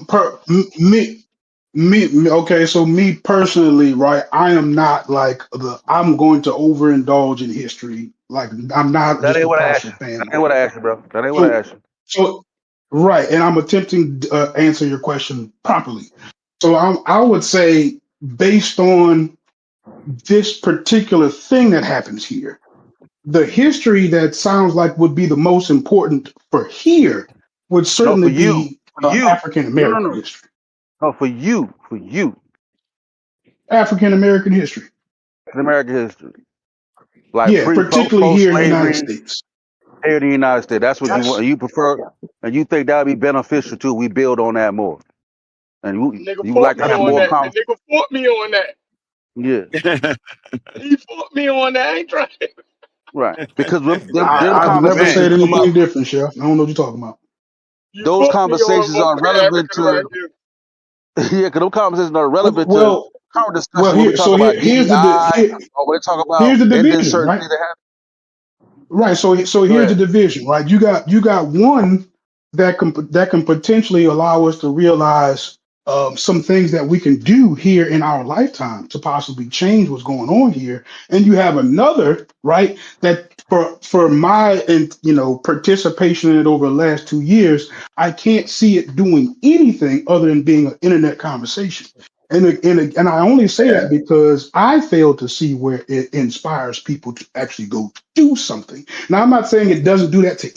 Per okay, so me personally, right? I am not like I'm going to overindulge in history. Like I'm not That just ain't a what I asked partial you. That fan. ain't what I asked you, bro. That ain't what I So, asked you. so right, and I'm attempting to answer your question properly. So I would say based on this particular thing that happens here, the history that sounds like would be the most important for here would No, certainly for you. be For you. African No, no, American no. history. No, for you. For you. African American history. In American history. Like Yeah, pre, particularly post here in the United slavery, States. here in the United States. That's what you Yes. want. You prefer, and you think that would be beneficial too. We build on that more. And Nigga you would fought like to me have on more that. The conversation. nigga fought me on that. Yeah, He fought me on that. I ain't trying. right. Because them I've never conversations said come up. anything different, Chef. I don't know what you're talking about. You Those fought me on conversations are motherfucking relevant African to American. yeah, because those conversations are relevant to Well, our well, discussion when we here, talk so about here's the DEI or when they talk about here's the ending division, certain right? things that happen. Right. So Go here's the ahead. division, right? You got one that can potentially allow us to realize some things that we can do here in our lifetime to possibly change what's going on here, and you have another, right? That for my and participation in it over the last 2 years, I can't see it doing anything other than being an internet conversation. And I only say that because I fail to see where it inspires people to actually go do something. Now, I'm not saying it doesn't do that to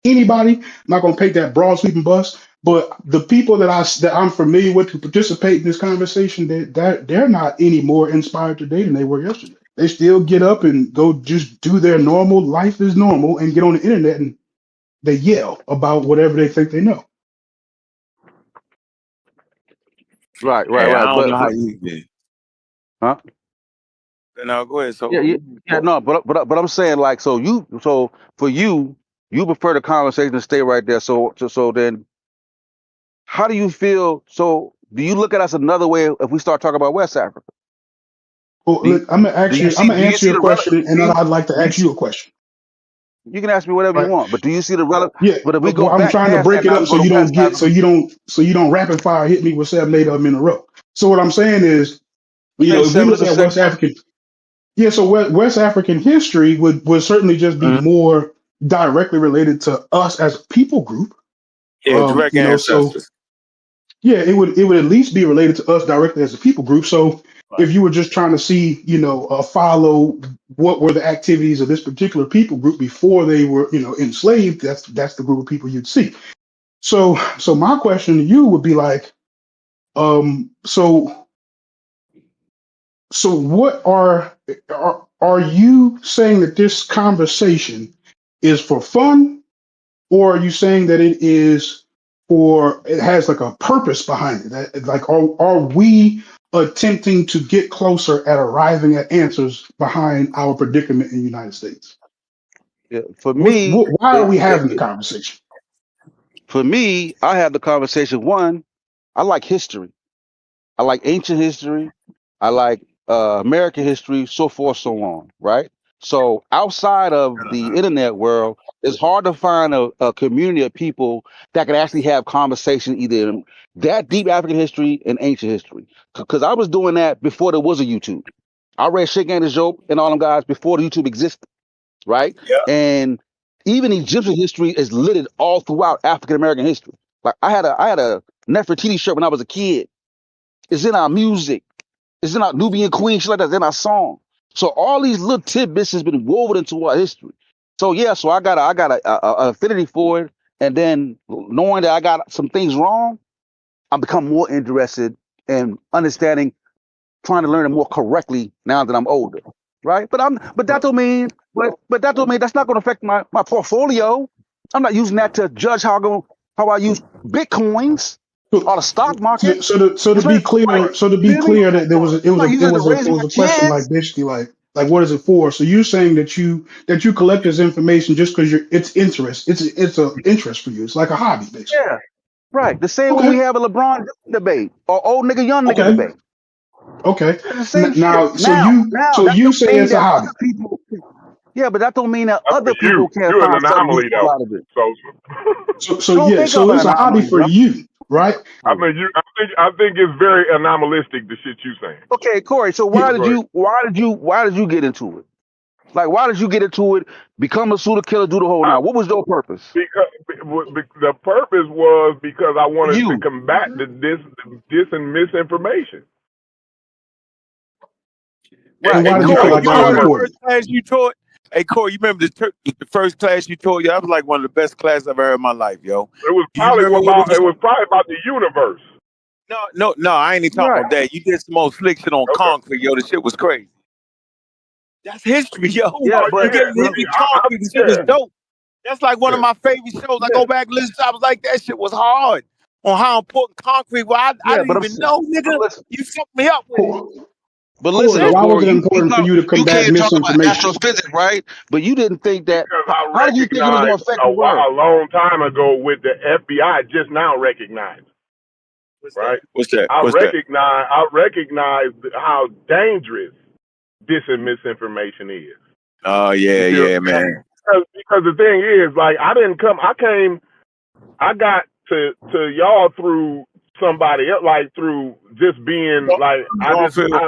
anybody. I'm not going to paint that broad sweeping bus, but the people that I'm familiar with who participate in this conversation, they're not any more inspired today than they were yesterday. They still get up and go just do their normal life is normal and get on the internet and they yell about whatever they think they know. Right, right, Hey, I right. don't know But how you did. huh? No, go ahead. Yeah, So, yeah, yeah. No, but I'm saying like so for you prefer the conversation to stay right there. So then how do you feel? So do you look at us another way if we start talking about West Africa? Well, Do you, look, I'm gonna do ask you you. I'm see gonna do you answer see your the question, and then I'd like to do you ask see you a question. you can ask me whatever you Right? want, but do you see the relevant? Yeah. But if we go Well, I'm back trying to past break that it now, up we go so to you don't West get Africa. so you don't rapid fire hit me with 7, 8 of them in a row. So what I'm saying is, Hey, if we seven look is a at second. West African, yeah, so West African history would certainly just be mhm. more directly related to us as a people group. Yeah, direct So ancestors. yeah, it would at least be related to us directly as a people group. So Right. if you were just trying to see, follow what were the activities of this particular people group before they were, enslaved, that's the group of people you'd see. So my question to you would be like, so what are you saying that this conversation is for fun, or are you saying that it has like a purpose behind it? Like, are we attempting to get closer at arriving at answers behind our predicament in the United States? Yeah, for me, Why are we having the conversation? I have the conversation. One, I like history. I like ancient history. I like American history, so forth, so on. Right. So outside of the internet world, it's hard to find a community of people that can actually have conversation either in that deep African history and ancient history. Because I was doing that before there was a YouTube. I read Sheikh and Job and all them guys before the YouTube existed. Right. Yeah. And even Egyptian history is littered all throughout African American history. Like I had a Nefertiti shirt when I was a kid. It's in our music. It's in our Nubian Queen, shit like that. It's in our song. So all these little tidbits has been woven into our history. So yeah, so I got a affinity for it, and then knowing that I got some things wrong, I become more interested in understanding, trying to learn it more correctly now that I'm older, right? But that don't mean, but that don't mean that's not going to affect my portfolio. I'm not using that to judge how I use bitcoins So, or the stock market. so to It's be like, clear, feel me? that there was a, it I'm was not a it using it to was a it raise my was a question like kids. basically like what is it for? So you're saying that you collect this information just because it's interest. It's a interest for you. It's like a hobby, basically. Yeah, right. The same way we Okay. have a LeBron debate or old nigga, young nigga Okay. debate. Okay. It's the same shit. Now, Now so that you don't say mean it's a that hobby. other people. Yeah, but that don't mean that That's for other you. people can't You're an find something anomaly useful though. out of it. So So Don't yeah. think So I'm an it's a hobby anomaly, for bro. you, right? I think it's very anomalistic, the shit you saying. Okay, Corey. So Yeah. why did you get into it? Like, why did you get into it? Become a pseudo killer, do the whole I, nine. What was your purpose? because the purpose was because I For wanted to you, combat the dis and misinformation. right? And why And did you you feel felt Corey, like you that you was remember started. the important? first class you taught? Hey, Corey, you remember the first class you taught? Yo, that was like one of the best classes I've ever heard in my life, yo. It was Do you remember what it was? probably about the universe. No, I ain't even talking Right. about that. You did some more slick shit on Okay. concrete, yo. The shit was crazy. That's history, yo. Yeah, Oh but You yeah, getting hit with concrete, the shit was yeah, dope. That's like one of my favorite shows. I yeah. go back and listen to. I was like, that shit was hard on how important concrete was. I yeah, didn't but even know, but nigga. listen, You fucked me up with it. Corey, though, why was Corey, it important for you to you combat came talking about misinformation? astrophysics, right? But you didn't think that. Because I How did you think it was gonna recognized affect the world? a long time ago with the FBI just now recognized, What's that? right? What's that? I What's that? recognize how dangerous dis and misinformation is. Oh You yeah, see, yeah, man. because the thing is, like, I got to y'all through somebody else, like through just being like, Garfield.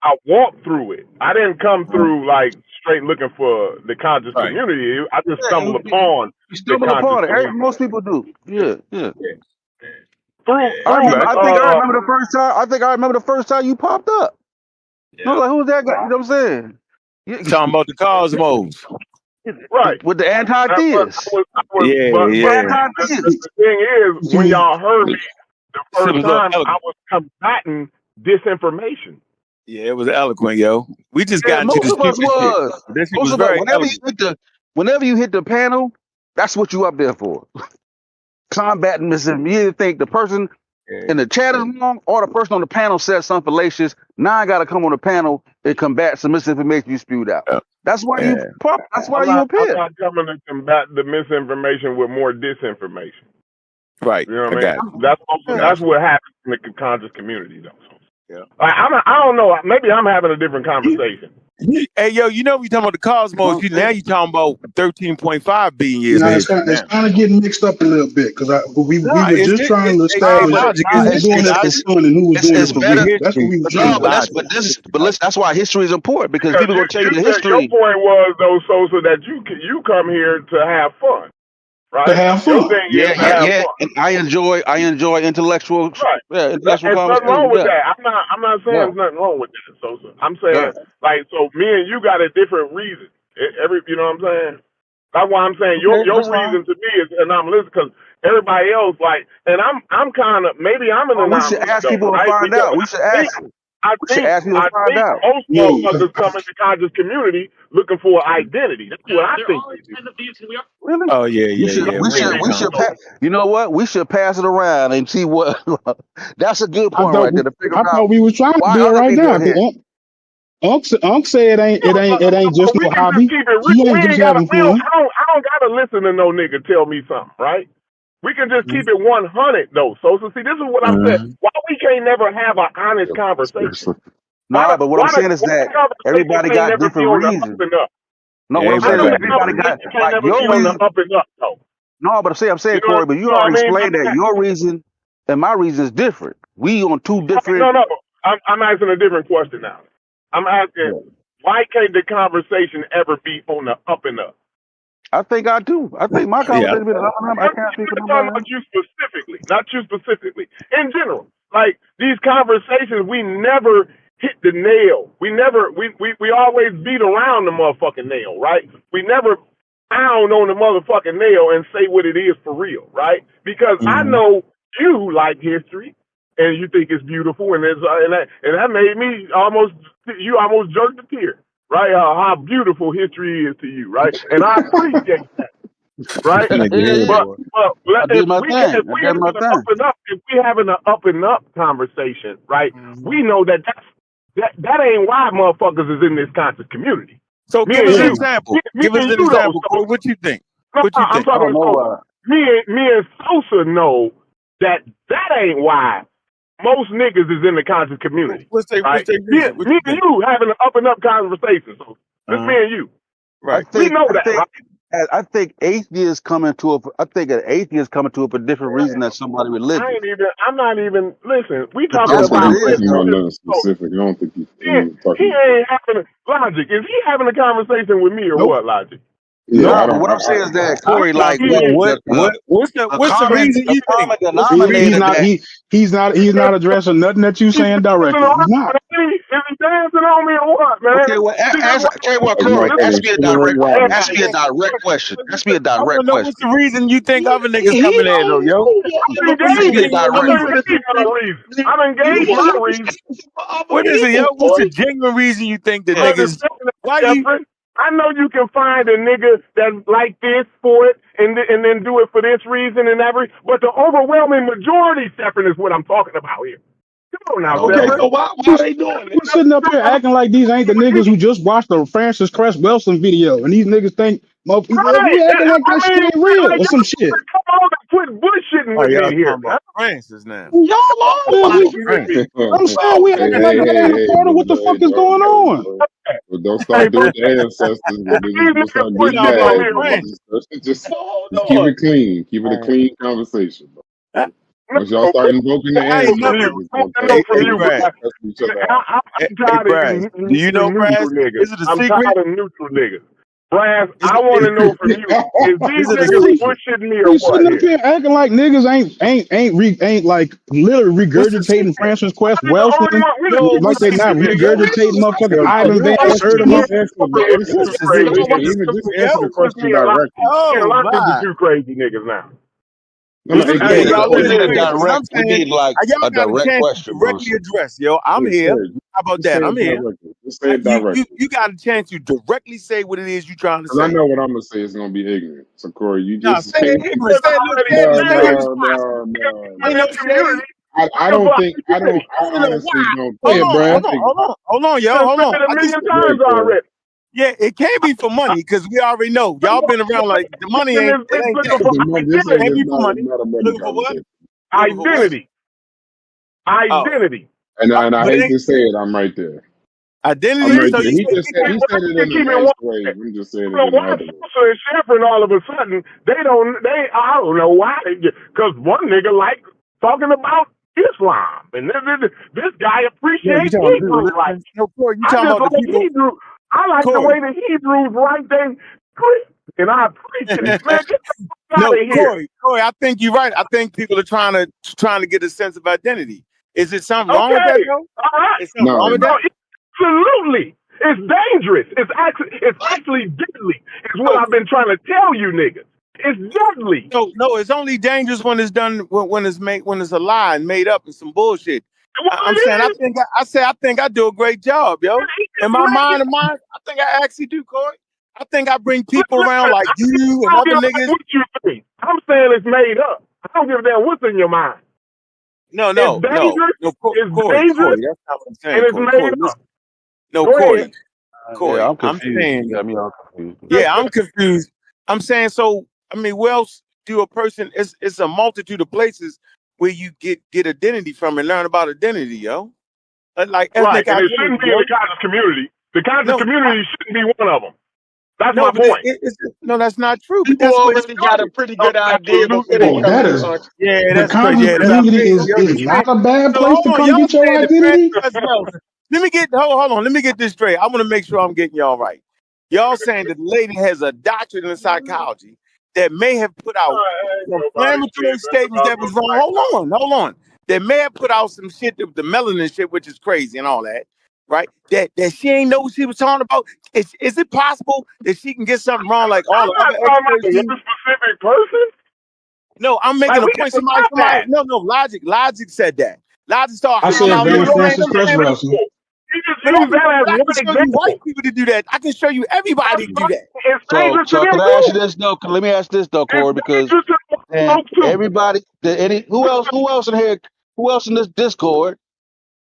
I walked through it. I didn't come through like straight looking for the conscious Right. community. I just Yeah, stumbled upon you the stumbled conscious upon it. community Most people do. Yeah, yeah. through I You through remember. right. I think I remember the first time. I think I remember the first time you popped up. I was Yeah. like, "Who's that guy?" You know what I'm saying? Talking about the cosmos. right. With the But anti-theists. but Yeah. the thing is, when See, y'all heard me the Shit first was time, I eloquent. was combating disinformation. Yeah, it was eloquent, yo. We just Yeah, got into the most of us stupid shit. was. This shit Most was of us. very eloquent. Whenever you hit the panel, that's what you up there for. Combating misinformation. You either think the person Yeah. in the chat is wrong, or the person on the panel said something fallacious. Now I got to come on the panel and combat some misinformation you spewed out. Yeah. That's why Yeah. That's why you I'm appear. not coming to combat the misinformation with more disinformation. Right. You know I what I mean? got you. I got That's what happens in the conscious community, though. you. Yeah. I don't know. Maybe I'm having a different conversation. Hey, yo, you know we talking about the cosmos. Now you talking about 13.5 billion years of now history it's now. kind of getting mixed up a little bit because we Nah, were just trying to hey, establish logic who is was doing it for logic. fun and who was doing it It's for better. real. That's what History we were trying No, to is but establish. logic. that's why history is important because Because people gonna tell you the said your history. point was, though, Sosa, that you come here to have fun, To right? have Your fun. thing is to have Yeah. fun, And I enjoy intellectual, right? intellectual There's nothing wrong conversation. with Yeah, that. I'm not saying yeah, there's nothing wrong with that, Sosa. I'm yeah. saying, like, so me and you got a different reason. You know what I'm saying? That's why I'm saying your Okay, that's fine. reason to me is anomalous because everybody else, like, and I'm kind of, maybe I'm an Well, we should anomaly ask though, people to right? find Because out. We should ask people to I find think out. most Yo, motherfuckers come in the conscious community looking for identity. That's what I think they do. Really? Oh yeah, We yeah, should. yeah. I We We think in should. the they We do. should. So, Pa- you know what? We should pass it around and see what. That's a good I point thought right there to figure I out thought we was trying to why do it other right people now. are here. Unc said it ain't just we no can just hobby. keep it. He We ain't just ain't gotta. having fun. I don't gotta listen to no nigga tell me something, right? We can just keep it 100 though. So see, this is what I'm saying. Mhm. Why we can't never have an honest conversation? Nah, but what I'm saying is Why the that conversation everybody can't got never be different on the up reasons. and up? No, Yeah, what I'm How saying is everybody come that the got everybody different got conversation reasons. can't like never be your on the reason. up and up though? No, but I'm saying, You know, Corey, but you you know what I already mean? explained that your reason and my reason is different. We on two different. No. I'm asking a different question now. I'm asking why can't the conversation ever be on the up and up? I think I do. I think my Yeah. conversation been up and up. I I'm can't speak for not nobody talking else. about you specifically, not you specifically. In general, like these conversations, we never hit the nail. We always beat around the motherfucking nail, right? We never pound on the motherfucking nail and say what it is for real, right? Because I Mhm. know you like history and you think it's beautiful, and that made me almost jerked a tear, right? How beautiful history is to you, right? And I appreciate that, right? Nigga here, Yeah, But boy. I if did my we thing. I did my having an up thing. and up, if we having an up and up conversation, right? Mhm. We know that ain't why motherfuckers is in this conscious community. So Me give and us an Yeah. you, example. me Give us and an you though. example, So Corey. What you think? no, What you I'm think? I talking don't to know Sosa. why. Me and Sosa know that ain't why most niggas is in the conscious community, What's their right? reason? What Me you and think? you having an up and up conversation. So just me Uh-huh. and you. I Right. We think. know I that, think. right? I think atheists coming to it. I think an atheist coming to it for a different reason than somebody religious. I'm not even, listen, we But talking that's what I it about think is, he's talking though. about nothing specific. I don't think he's he talking about. ain't having Logic. Is he having a conversation with me or Nope. what, Logic? Yeah, Nope. Nah, I but don't. what I'm saying is that Corey, I like, think he Well, ain't. what's the reason the you think? common What's the He's denominator not that he's not addressing nothing that you He's saying dancing directly. He's around, not. is he dancing on me or what, man? okay, well, See, this okay, well, Hey, Corey, hey, Sugar Ray Robinson. ask me a direct question. Ask me a I want direct to know what's question. the reason you think other niggas He coming there though, don't yo? know I yet. want to know I'm what you Ask me a engaged. think I direct know other you question. gave me a reason. I'm You engaged want my to reason. for other what is it, yo? people, What's the boy. genuine reason you think the Yeah. niggas? Understand that, Why you? Jeffrey? I know you can find a nigga that's like this for it and then do it for this reason and that reason, but the overwhelming majority, Stephen, is what I'm talking about here. Come on now, Okay, Stephen. so why are they doing it? Who's sitting up here acting like these ain't the niggas who just watched the Francis Cress Wilson video, and these niggas think Right. we acting like I that shit mean, ain't real like, or some y'all shit. come on and quit bullshitting Oh, with y'all me here, talking man. about Francis now? Y'all Y'all are talking we, about Francis? I'm saying we Hey, acting like hey, that hey, ain't a hey, part of what the hey, fuck is going on. but don't Hey, start doing the ancestors. But these just niggas start We getting talking bullshitting on about mad. me. Francis. Just Hold keep on. it clean. Keep it a Man. clean conversation. Bro. I, Once y'all start invoking the I ain't From ancestors, you. never. it's I gonna want to turn know Hey, from into you, Brad. but cuss each other out. I'm Hey, tired of Brad. Do you the know, Brad? neutral niggas. Is it a I'm secret? tired of neutral niggas. Brass, Is I it? want to know from you, is these Is it a niggas We secret? bullshitting me or we what sitting up here? here acting like niggas ain't like literally What's the regurgitating secret? Francis Quest I'm the only Welsing, one. We No, like what's they the not secret, yo? regurgitating motherfucking So Ivan Van just only Sertima. just answer the too answer. What's the crazy secret? Even What's niggas. the even just secret, answer the yo? Just question me and directly. Oh lots of my! two crazy niggas now. No, no, We hey, we Hey, need Corey, a y'all we Corey, need listen, a Corey, listen. Cause I'm direct we saying, need like y'all a got a direct chance to question, bro. directly address, yo. I'm Corey, here. Corey, How about just say that? I'm it here. directly. Just say it You directly. you got a chance to directly say what it is you trying to Because I say. know what I'm gonna say is gonna be ignorant. So Corey, you Nah, just say it ignorant. Say it, look, say it, no, say it in no, response. no, no, Ain't no no. shade. I But don't think I don't I I want to know honestly why. don't Go Hold think ahead, on, I hold Brad. on, think hold on, hold on, yo, I hold said on. it a I just million go ahead, times Corey. already. yeah, it can't be for money because we already know y'all been around like the money And ain't this it bitch ain't looking that. for This ain't Can't identity. be for money. not a You money looking for what? conversation. Looking for what? Identity. Oh, Identity. And I but it hate ain't to say it, I'm right there. I'm identity. right So there. you He say just you said can't. he said it You in a keep it nice one. way. I'm just saying I it don't in know the why other way. Sosa and Shepard all of a sudden I don't know why because one nigga like talking about Islam and this guy No, you appreciates talking about people Hebrew right. listening. No, Corey, you I talking just about the like people. Hebrew. I like the way Corey. the Hebrews write they script and I appreciate it. Man, get the fuck out No, of here. Corey, I think you're right. I think people are trying to get a sense of identity. Is it something wrong with that Okay. though? All right. Is something wrong No, with No, that? absolutely. It's dangerous. It's actually deadly. Is what No, I've been trying to tell you niggas. It's deadly. no. It's only dangerous when it's done when it's a lie and made up and some bullshit. Well, I'm it saying is. I think I do a great job, yo. He In just my made mind, it. I think I actually do, Corey. I think I bring people around Listen, like you I and don't other give a damn niggas. what you think. I'm saying it's made up. I don't give a damn what's in your mind. No, It's no, no, dangerous. no, It's Corey, dangerous, that's not what I'm and saying, it's Corey. made Corey, up. listen. No, Go ahead. Yeah, Corey, I'm I'm confused. You saying, got me all confused. yeah, I'm confused. I'm saying, so, I mean, where else do a person, it's a multitude of places where you get identity from and learn about identity, yo. Like Right, ethnic and it identity, shouldn't be in yo. the conscious community. The conscious No, community shouldn't be one of them. That's no, my but point. no, that's not true, but People that's where it already got a started. pretty Oh, good idea before absolutely. they Oh, come that in the is country. Yeah, the that's crazy. conscious Yeah, that's community crazy. Yo, is not a bad so place hold to on, come y'all get your saying the identity. Francis Wells. Hold on, let me get this straight. I want to make sure I'm getting y'all right. Y'all saying that the lady has a doctorate in psychology that may have put out Ain't some nobody inflammatory said nothing statements about that no was wrong. black. Hold on. That may have put out some shit, the melanin shit, which is crazy and all that, right? That she ain't know what she was talking about. Is it possible that she can get something wrong like all I'm the not other talking about experts do? one specific person. No, I'm Like making a we point. can stop Somebody, that. no, Logic said that. Logic started I He hollering said just out Van used little one names. Francis I'm Cress saying, Welsing. example. He just but used that as I one can show you white example. people to do that. I can show you everybody That's to do fine. that. It's dangerous to So them can I ask too. you this though? Let me ask this though, It's Corey, because dangerous to them and folks too. everybody, who else in this Discord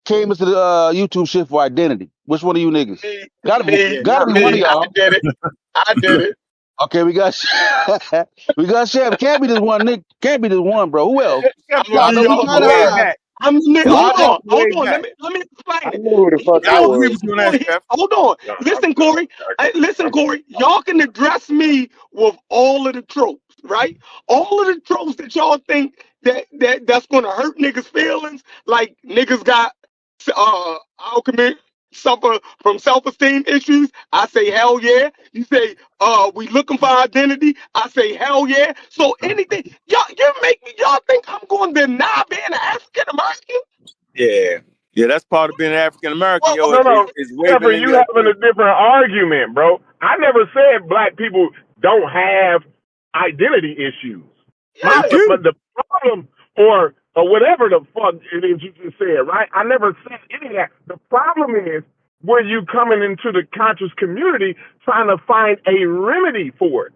came into the YouTube shit for identity? Which one of you niggas? Me, Yeah, Gotta not be one of me, me. I y'all. did it. I did it. Okay, we got we got Chef. Can't be this one, Nick. Can't be this one, bro. Who else? Chef I'm gonna I give know started we y'all all got the way Corey. back. I'm Why hold way on. back? Let me I explain it. knew who the fuck I that Y'all, agree with was. you on that, Chef. hold on. No, Listen, Corey. Listen, Corey. Y'all can address me with all of the tropes, right? All of the tropes that y'all think that's gonna hurt niggas' feelings, like niggas got alchemy suffer from self-esteem issues. I say hell yeah. You say we looking for identity. I say hell yeah. So anything you make me y'all think I'm going to deny being an African American? Yeah, that's part of being African American, Well, yo. no, no. Is waving Jeffrey, in you your having a different argument, bro. I never said black people don't have identity issues. they yes. But do. the problem, or whatever the fuck it is you just said, right? I never said any of that. The problem is where you coming into the conscious community trying to find a remedy for it.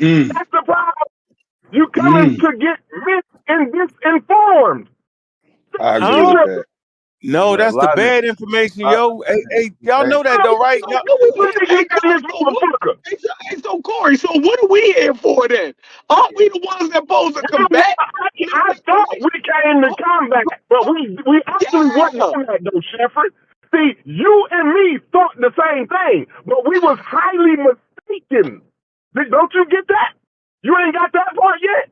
Mm, That's the problem. You coming mm. to get misinformed. I I agree with don't. that. No, Yeah, a that's the lot of bad information, uh, yo. Hey, y'all hey, know that though, right? So Y'all, what we What here? nigga Hey, you got Corey, this so what? motherfucker? So Corey, so what are we here for then? Aren't we the ones that supposed to combat I thought we misinformation? came to Oh, combat, but we actually wasn't yeah. in that though, Shepard. See, you and me thought the same thing, but we was highly mistaken. Don't you get that? You ain't got that part yet.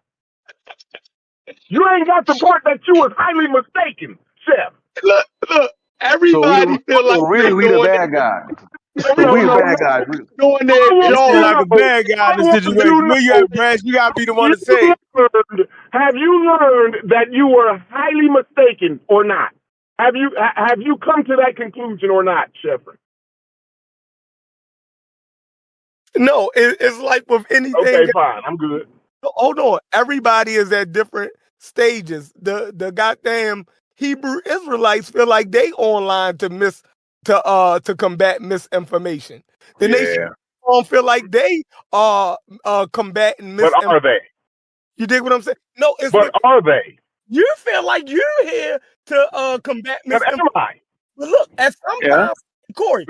You ain't got the part that you was highly mistaken, Chef. Look. so Everybody feel like really they we the doing bad guy. No, So no, we the no, bad no. guys. Really. doing I their you want seem to job. like a know. bad guy I in this want situation. to Where you know. at, Brash? You gotta be the one You to say it. have you learned that you were highly mistaken or not? Have you come to that conclusion or not, Shepard? No, it's like with anything. Okay, fine. I'm good. Hold on. Everybody is at different stages. The goddamn Hebrew Israelites feel like they online to combat misinformation. The nation Yeah. don't feel like they are combating But misinformation. are they? You dig what I'm saying? No, it's But are they? you feel like you're here to combat But misinformation. am I? But look, Yeah. Corey,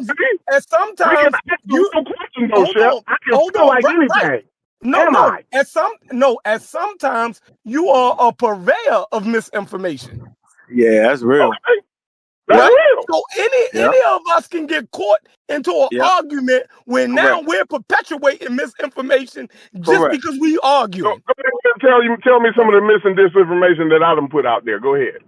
See, at we can sometimes ask the you real question though, Chef. I can hold feel on, like right. anything. No, Am no. I? At sometimes you are a purveyor of misinformation. Yeah, that's real. Okay. That's Yep. Right? real. So Yep. any of us can get caught into an Yep. argument where now Correct. we're perpetuating misinformation just Correct. because we Go arguing. ahead and tell me some of the mis and disinformation that I done put out there. Go ahead.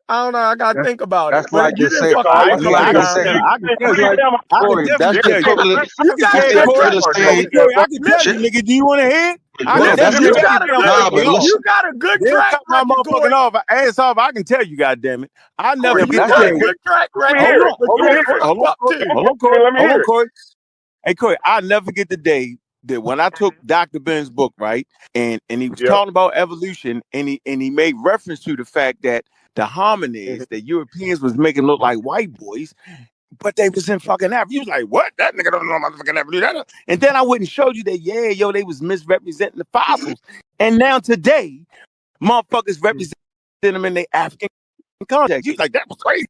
I don't know. I gotta That's think about it. that's But like you to didn't say. fuck up a Yeah, couple I of can times. say. I can I tell mean, you. am I? Corey, that's Yeah, the hey, equivalent. You give got me That's a the that good track track equivalent of record record, though, saying. Corey. Chef. Corey, I can tell Shit. you, nigga. Do you want to hear it? I Hold can on. Give tell That's me you. the that You track got equivalent. a record. good. Nah, but You listen. got a good This, track co- record, my Corey. motherfucking off. Ass off. I can tell you, goddamn it. I Corey, never Yeah, you get the got a day. good track let me record, Hold hear on. it. but Hold Let you me on. didn't hear Corey. it. fuck Hold on, up Corey. too. Hold on, Okay, Corey. let me Hold on, hear it. Corey. Hey, Corey. I never forget the day that when I took Dr. Ben's book, right, and he was Yep. talking about evolution, and he made reference to the fact that the Mhm. hominids that Europeans was making look like white boys, but they was in fucking Africa. You was like, what? That nigga don't know motherfucking Africa. And then I went and showed you that, yeah, yo, they was misrepresenting the fossils. And now today, motherfuckers represent them in their African context. You was like, that was crazy.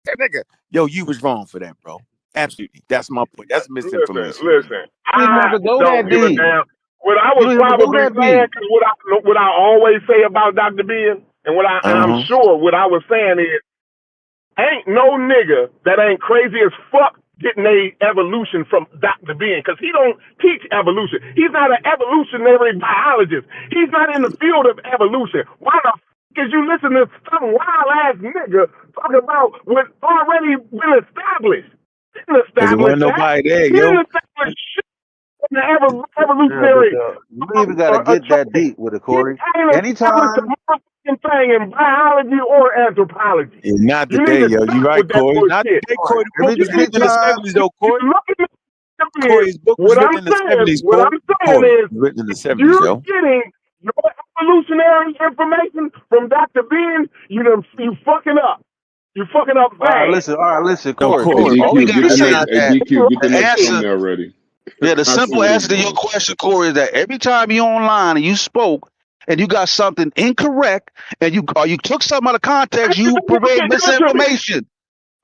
That nigga. Yo, you was wrong for that, bro. Absolutely. That's my point. That's misinformation, man. Listen. You didn't have I to go don't that give a deep. damn. What I You was didn't have to go probably that saying, deep. because what I always say about Dr. Ben, and I'm Uh-huh. sure what I was saying is, ain't no nigga that ain't crazy as fuck getting a evolution from Dr. Ben, because he don't teach evolution. He's not an evolutionary biologist. He's not in the field of evolution. Why the fuck is you listening to some wild ass nigga talk about what's already been established? He didn't Because there establish wasn't that. nobody there, He yo. didn't establish shit in the Yeah, but evolutionary you ain't even got to get that chain. deep with it, He Corey. ain't established a Anytime. motherfucking thing in biology or anthropology. Yeah, not You need today, to yo. You stop right, with that Corey. Not bullshit. today, Corey. The book was written in the You '70s, if though, Corey. you're looking at Corey, is his book was what written I'm in the saying, '70s, Corey. Corey, is written in the '70s, you're yo. getting your evolutionary information from Dr. Ben, you fucking up. You fucking up bad. All right, listen, No, Corey, Hey Corey. Corey. All we DQ, got get to the say next. is Hey that DQ, get the the next answer, thumbnail ready. yeah, the I see simple where answer this to your going. question, Corey, is that every time you're online and you spoke and you got something incorrect and you took something out of context, you purveyed Give it to me. misinformation.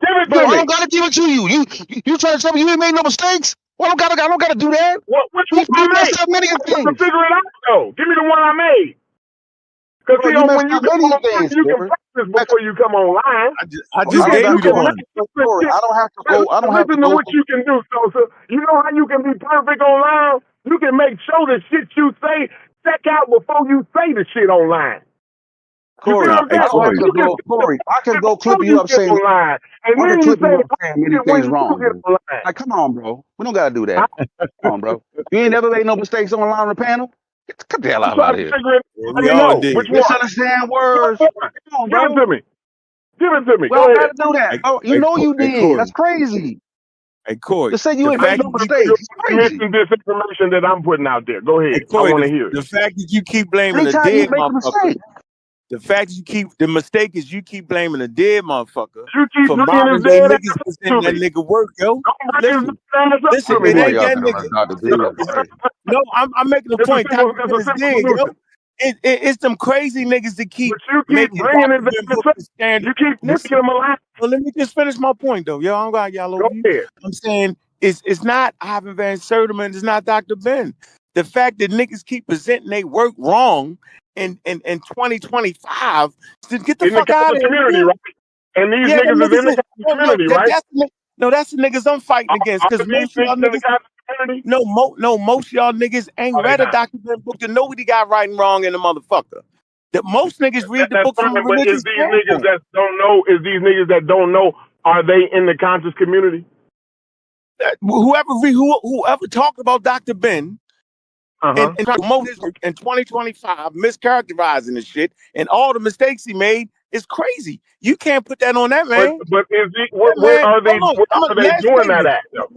Give it Bro, to I me. don't gotta give it to you. You trying to tell me you ain't made no mistakes? Well, I don't gotta do that. Which one We I messed made? up many I'm trying to things. figure it out though. Give me the one I made. Because Bro, see, you messed when you up come many online, things, you can Corey. practice before you come online. I You just I can don't gave you got you the can one. make Corey. I don't have to go. I don't have to listen to go. what you can do. So you know how you can be perfect online? You can make sure the shit you say check out before you say the shit online. You see Corey, what Nah, I'm hey I saying? don't have Corey. to You can go. Corey, I can go clip before you you up get saying. online, and I can then you clip say you up saying many when things you wrong, get dude. online. Like, come on, bro. We don't gotta do I, that. Come on, bro. You ain't never made no mistakes online on the panel. Get the hell I'm out trying of to here. figure it. Yeah, Let we me all know which did. one. Misunderstand words. Come on, Give it bro. to me. Give it to me. We Go don't ahead. gotta do that. Hey, Oh, you hey, know you hey, did. That's Corey. crazy. Hey, Corey. To say you The ain't made fact no that you, mistakes. It's crazy. Mention this information that I'm putting out there. Go hey, ahead. I Corey. want to hear it. The fact that you keep blaming a Anytime you dead make a motherfucker. mistake, The fact that the mistake is you keep blaming a dead motherfucker You keep for bringing modern his day dead niggas ass up presenting to that me. nigga work, yo. Don't bring his Listen, dead ass up listen, to me it boy, ain't then. y'all that talking nigga. about Dr. It- Bill. it's, Crazy. no, I'm making a It's point. Dr. it's Ben a is simple dead, yo. solution. It's them crazy niggas that keep But you keep making bringing Dr. his Ben ass book up. the standard. You keep bringing Listen, him alive. well, let me just finish my point, though. Yo, I don't got y'all Go over you. ahead. I'm saying it's not Ivan Van Sertima, it's not Dr. Ben. The fact that niggas keep presenting they work wrong in 2025, then get the In the fuck out conscious of here, community, nigga. right? And these Yeah, them niggas is in niggas the is conscious no, community, right? that's the niggas I'm fighting against. Are Cause these most of y'all niggas in the niggas, conscious community? most of y'all niggas ain't Are they read a not? Dr. Ben book to know what he got right and wrong in the motherfucker. That most niggas read the That's book from a fine. But is religious these niggas standpoint. that don't know? Is these niggas that don't know? Are they in the conscious community? Whoever talked about Dr. Ben Uh huh. and promote his work in 2025, mischaracterizing the shit and all the mistakes he made is crazy. You can't put that on that man. But is he? That Where man, are they? hold on. Where are they Last doing that statement. at? Though?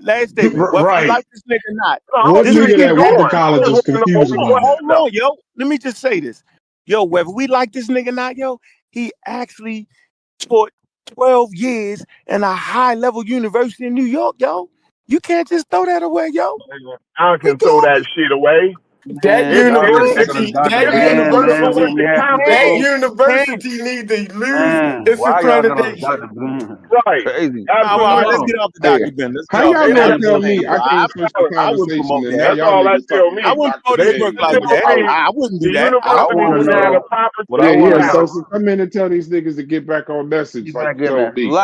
Last statement. Whether you Right. like this nigga or not, No, I What want this you to nigga keep that nigga went to going. actually. I college just is want to know where confusing you on that? at. Hold Though. on, yo. Let me just say this. Yo, whether we like this nigga or not, yo, he actually taught 12 years in a high level university in New York, yo. You can't just throw that away, yo. I We can throw doing that it. shit away. That Man, y'all better talk to university, Dr. that It's Ben, man. universal We with university, ain't the had no that content. talk. Can't. university need to lose Man, its why y'all talking about accreditation. Dr. Ben? Right. Crazy. All right, let's Absolutely. Hold get off the Hey, Dr. Ben. Let's how get off y'all They, that. gonna I that's, ain't tell promoting me that. I can't push the I wouldn't conversation promote and now that. that's y'all all that niggas tell talking I me. about wouldn't Dr. promote his They work Ben? need to like tell that. me I wouldn't the do that. I university want to didn't have know the proper what I Yeah, teaching want yeah. to So, know. talent. so come in and tell these niggas to get back on message, Get like back you in told there. me.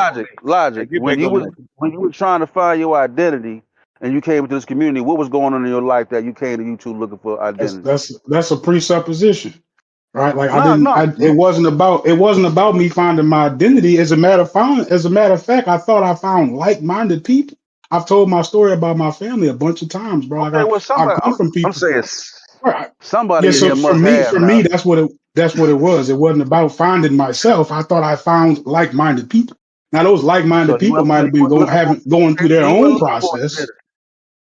Logic. Get When back you on was that. when you was trying to find your identity and you came into this community, what was going on in your life that you came to YouTube looking for That's identity? that's a presupposition, right? Like I No, didn't. no. It wasn't about me finding my identity. As a matter of fact, I thought I found like-minded people. I've told my story about my family a bunch of times, bro. Like Okay, well I somebody come from I'm people. saying Right. Yeah. somebody in So here for must me, have for now. me, that's what it was. It wasn't about finding myself. I thought I found like-minded people. Now those So like-minded people might have you been wasn't looking for going through their you own wasn't looking for process. identity.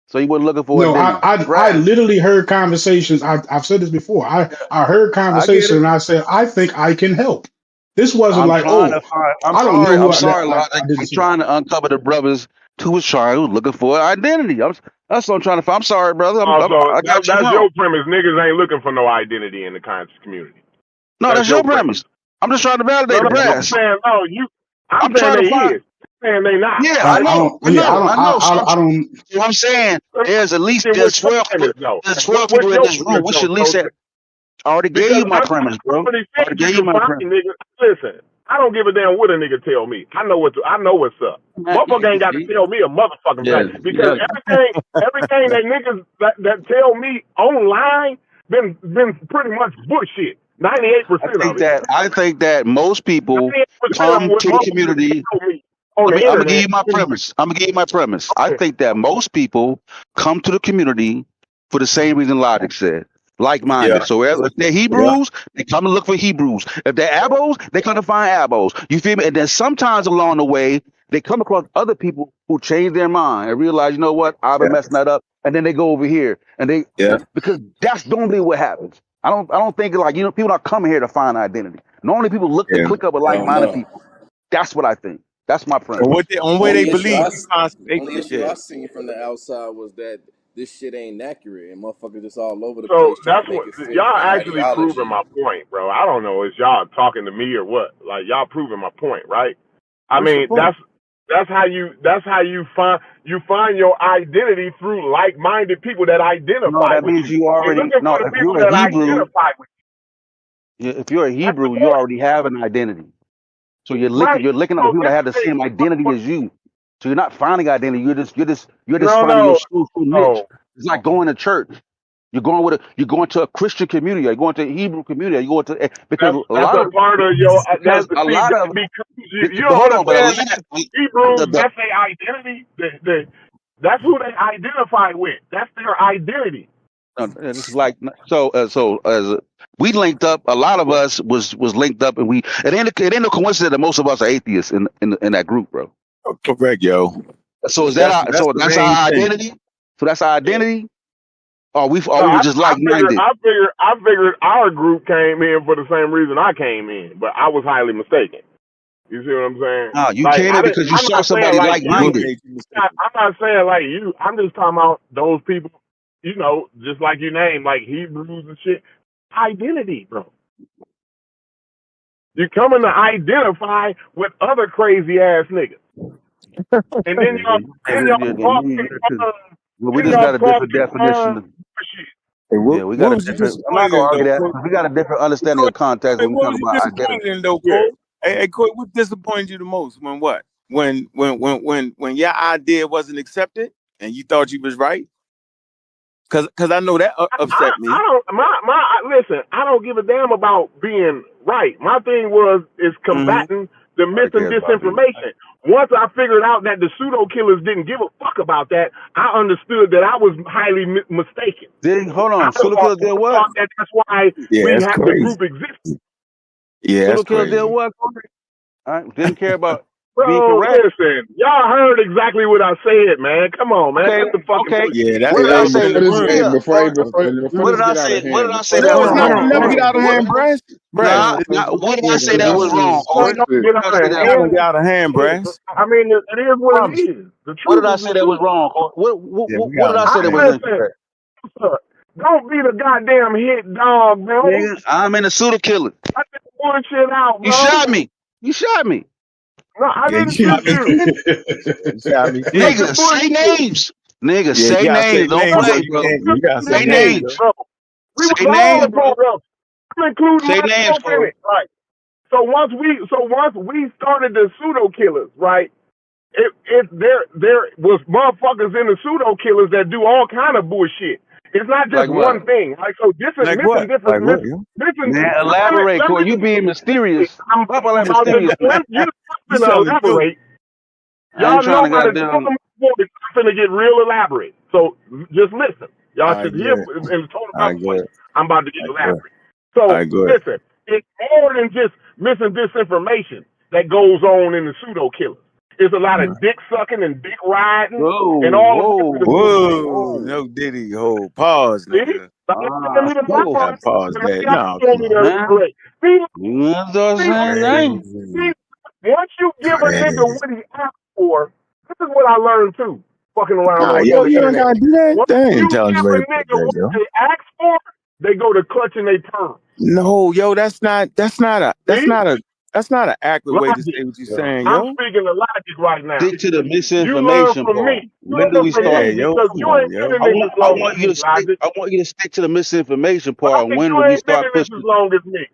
So you wasn't looking for No, identity. I Brad, literally heard conversations. I've said this before. I heard I get conversations it. and I said, I think I can help. This wasn't I'm like, trying to oh, find. I don't know I'm who sorry, I Logic. didn't I'm say that. trying to uncover the brothers who was trying, who was looking for identity. That's what I'm trying to find. I'm sorry, brother. Also, I got you that's wrong. your premise. Niggas ain't looking for no identity in the conscious community. No, That's that's your your premise. premise. I'm just trying to No, validate no, it, I'm Brad. saying no. I'm I'm saying trying to they find. is. I'm saying they not. Yeah, I, Right? I don't. I Yeah, know, I know. I don't. So I'm saying there's at least What's your premise though? there's 12 What's people in your this room. premise We though? should at least So have. I already gave because you my premise, I bro. already I said already you gave you can my find premise. niggas. Listen, I don't give a damn what a nigga tell me. I know what's up. Man, Motherfucker ain't got to tell me a motherfucking yeah, thing because yeah. everything that niggas that tell me online been pretty much bullshit. 98% of it. I think that most people 98% of come what to the motherfuckers community. tell me on the I'm gonna give internet. you my premise. I'm gonna give you my premise. I Okay. think that most people come to the community for the same reason Logic said, Yeah, like-minded. So if they're yeah, Hebrews, they come to look for Hebrews. If they're Abos, they come to find Abos. You feel me? And then sometimes along the way, they come across other people who change their mind and realize, you know what, I've been yeah, messing that up, and then they go over here, and yeah. because that's normally what happens. I don't think like people not coming here to find identity. Normally people look to Yeah. click up with I don't like-minded know. people. That's what I think. That's my On premise. what they on where they Only issue believe I, you find only safety. issue Yeah. I seen from the outside was that this shit ain't accurate and motherfuckers just all over the So place trying to that's make what it fit y'all their actually proving ideology. my point, bro. I don't know, is y'all talking to me or what? Like y'all proving my point, right? I What's your mean, point? that's how you find your identity through like-minded people that No, identify that with means you. you You're already looking for no. the If people you're a that Hebrew, identify with If you're a That's the Hebrew, you point. already have an identity. So you're Right. looking at So people that this have the is same identity as you. So you're not finding identity. You're just no, finding your no, social niche. no. It's like going to church. You're going to a Christian community. You're going to a Hebrew community. You're going to because a That's lot a of part of your. because a See, lot of because you but don't hold on, but a understand lot that the, Hebrews. the, That's their identity. That's who they identify with. That's their identity. it's like so as we linked up. A lot of us was linked up, and it ain't no coincidence that most of us are atheists in that group, bro. Correct, yo. So is that That's so the that's main our thing. identity? So that's our Yeah. identity? Or No, we were just like minded? I figured our group came in for the same reason I came in, but I was highly mistaken. You see what I'm saying? No, you Like came in because you I'm saw not saying somebody like like you. What minded. made you mistaken? I'm not saying like you. I'm just talking about those people. You know, just like you named, like Hebrews and shit. Identity, bro. You coming to identify with other crazy ass niggas, and then y'all talk We then just y'all got a talk different definition. shit. Hey, Yeah, we got what a was you different. I'm not disappointed gonna in argue though, that Corey? because we got a different understanding Corey, of context hey, when we what talk was you about identity. disappointed in though, Yeah. Corey? Hey, Corey, what disappointed you the most? When what? When your idea wasn't accepted and you thought you was right? Cause I know that upset I me. don't listen. I don't give a damn about being right. My thing is Mm-hmm. combating the Nobody mis and cares about being right. disinformation. Once I figured out that the pseudo killers didn't give a fuck about that, I understood that I was highly mistaken. Hold I on, Pseudo Killers did what? thought that that's why Yeah, that's the crazy. group existed. Yeah, Pseudo that's Killers did crazy. what? All right, didn't care about being Bro, correct. listen, y'all heard exactly what I said, man. Come on, man, Okay, cut the fucking okay. bullshit. Yeah, What that's did I Hey, out of say? before the this, hey, room. before What this did I get out say? of What did hand, I say before that this No, was it's get not out gonna of wrong? never get hand, out of hand, Brass. Brass. What did I yeah, say because that this was wrong, is Don't Corey? this. get What did out I say of It's that not was gonna hand. get out of hand, Brass. I mean, it is what it Promise. is. The What did truth I is say the that was truth. wrong, Corey? Yeah, we What did got I to say that was understand. Listen, incorrect? don't be the goddamn hit dog, bro. Nigga, I'm in a Pseudo Killer. Cut that bullshit out, You bro. shot me. You shot me. No, I Yeah, you didn't shot shoot me you. too. You shot me Cut too. the Nigga, say bullshit. names. Nigga, Yeah, you say gotta say names. Don't names, yo. play, You bro. can't. You gotta say Say names, names. yo. Bro, we was Say all names, a bro. part of it. I'm including Say names, myself in Corey. it, right? So once we started the pseudo killers, right? There was motherfuckers in the pseudo killers that do all kind of bullshit. It's not just Like what? one thing, right? So Like what? Like what, yo? missing. Man, elaborate, Let me Corey. You being mysterious. I'm Stop all that about to mysterious shit. let you You to telling the truth. elaborate. I ain't Y'all trying know to by the tone goddamn. of my voice, I'm finna get real elaborate. So just listen. Y'all All right, should hear good. in the tone of All my right, voice. good. I'm about to get All right, good. elaborate. All So right, good. listen, it's more than just missing disinformation that goes on in the pseudo killers. It's a lot of dick sucking and dick riding and Whoa, all of whoa, the bullshit. Whoa, whoa. no Diddy ho. Pause, See? nigga. Stop giving me the Whoa. Yeah, line. pause Now that. y'all No, want come me to on. Man, elaborate. See, you know see, saying name. see, Crazy. once you give a nigga Crazy. what he asked for, this is what I learned too, fucking around Nah, on yo, the you don't internet. gotta do that. Once That ain't you intelligent give way a to put nigga that, what yo. they ask for, they go to clutching their pearls. No, yo, that's not See? an accurate way to Logic. say what you're saying, I'm yo. speaking the logic right now. Stick to the You learn misinformation from part. me. You When do learn we from start? Yeah, me yo, because come you on, ain't yo. been in this as I long as want you me, to stick. Logic. I want you to stick to the misinformation part. Logic, When you do we ain't been start in this pushing? as long as me,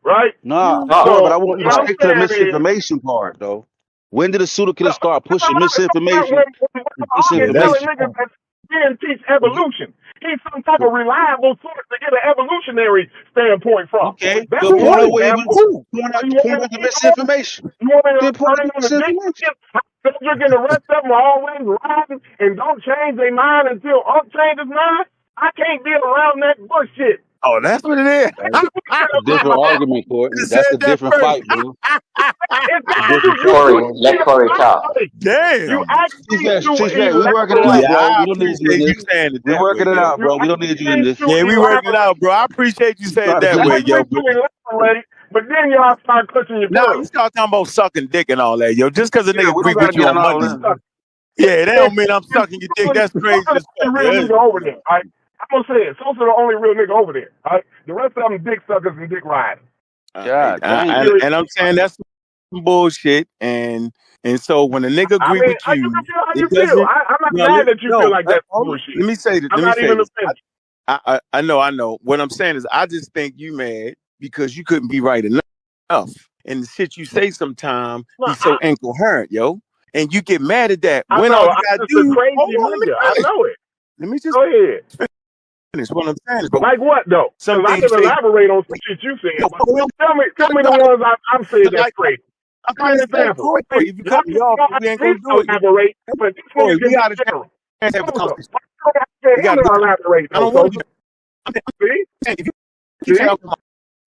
right? Nah, No, Corey, but I So want you to what I'm no. stick to the saying is, misinformation part, though. When did the pseudo killer look, start pushing misinformation when and Yeah, August that's telling disinformation? niggas that he didn't teach evolution, he's some type Well, of reliable source to get an evolutionary standpoint from. okay, That's so who? one point out Who? where you example. Who? So you want me point to out the keep going? misinformation. You want me to Then point turn out it the on the dick? misinformation. Cedric and the rest of them are always riding and don't change their mind until Unc changes mind? I can't be around that bullshit. Oh, that's what it is. That's a different argument, Corey. You That's said a that different first. fight, bro. It's A not different you fight. Corey, pushed me let Corey to talk. elaborate. You Damn. asked me to T-Fat, we working it out, elaborate. Yeah, bro. I We don't need you in appreciate you this. saying it We that way, working it yo. out, You bro. We don't asked need you in me this. to Yeah, we working it out, elaborate. bro. I appreciate you saying it Trying to that You figure. way, asked yo. me But to elaborate, but then y'all start clutching your now you pearls. start talking about sucking dick and all that, yo. Just because a Yeah, nigga we agree don't got to with you get in on all Monday, that. yeah, that And, don't mean I'm and sucking your dick. That's crazy Sosa's as the fuck, only real yo. nigga over there, right? I'm gonna say it. Sosa's the only real nigga over there, right? The rest of them dick suckers and dick riders. All right. God damn. Period. And I'm saying that's some bullshit. And so when a nigga I agree mean, with you you, can feel how it you feel. doesn't. I'm not No, mad that you feel like that's hold on. bullshit. Let me say this. I'm Let me not say even this. offended. I know. What I'm saying is, I just think you mad because you couldn't be right enough. And the shit you say sometimes No, be so incoherent, yo. And you get mad at that. I When know. all you I'm gotta just a do, crazy hold on, let me nigga. I finish. know it. Let me just Go ahead. finish what I'm saying, bro. Like what though? Some Because I things can you say, elaborate on some shit you said. yo, But tell me the like, ones I'm saying that's crazy. I'm Give me trying an to say, example. Corey, See, if you y'all, cut me off, y'all we ask ain't me gonna to do it. elaborate, but this Corey, nigga we can be gotta general. have a Sosa, conversation. why you don't ask We gotta him be. to elaborate I though, don't want to Sosa? be. I'm See? saying, if you keep See? saying,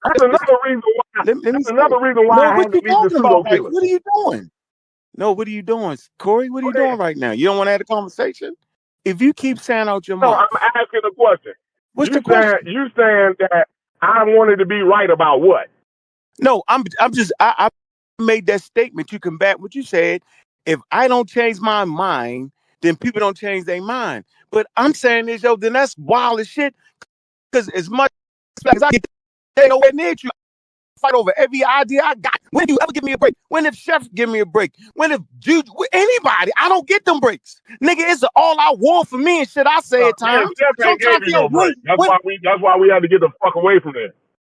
That's listen, another reason why. let me That's say it. another reason why No, I what had to you leave the talking pseudo about? Like, killer. what are you doing? No, what are you doing, Corey? What are Go you doing ahead. right now? You don't want to have a conversation? If you keep saying out your No, mouth, I'm asking a question. what's the question? You saying that I wanted to be right about what? No, I made that statement. You combat what you said. If I don't change my mind, then people don't change their mind. But I'm saying this, yo, then that's wild as shit. Because as much as I get they nowhere near you, I fight over every idea I got. When do you ever give me a break? When if Chef give me a break? When if Jude, anybody, I don't get them breaks. Nigga, it's an all-out war for me and shit I say at Man, times. Steph So I'm ain't trying gave to you figure no out break. when That's why we had to get the fuck away from there.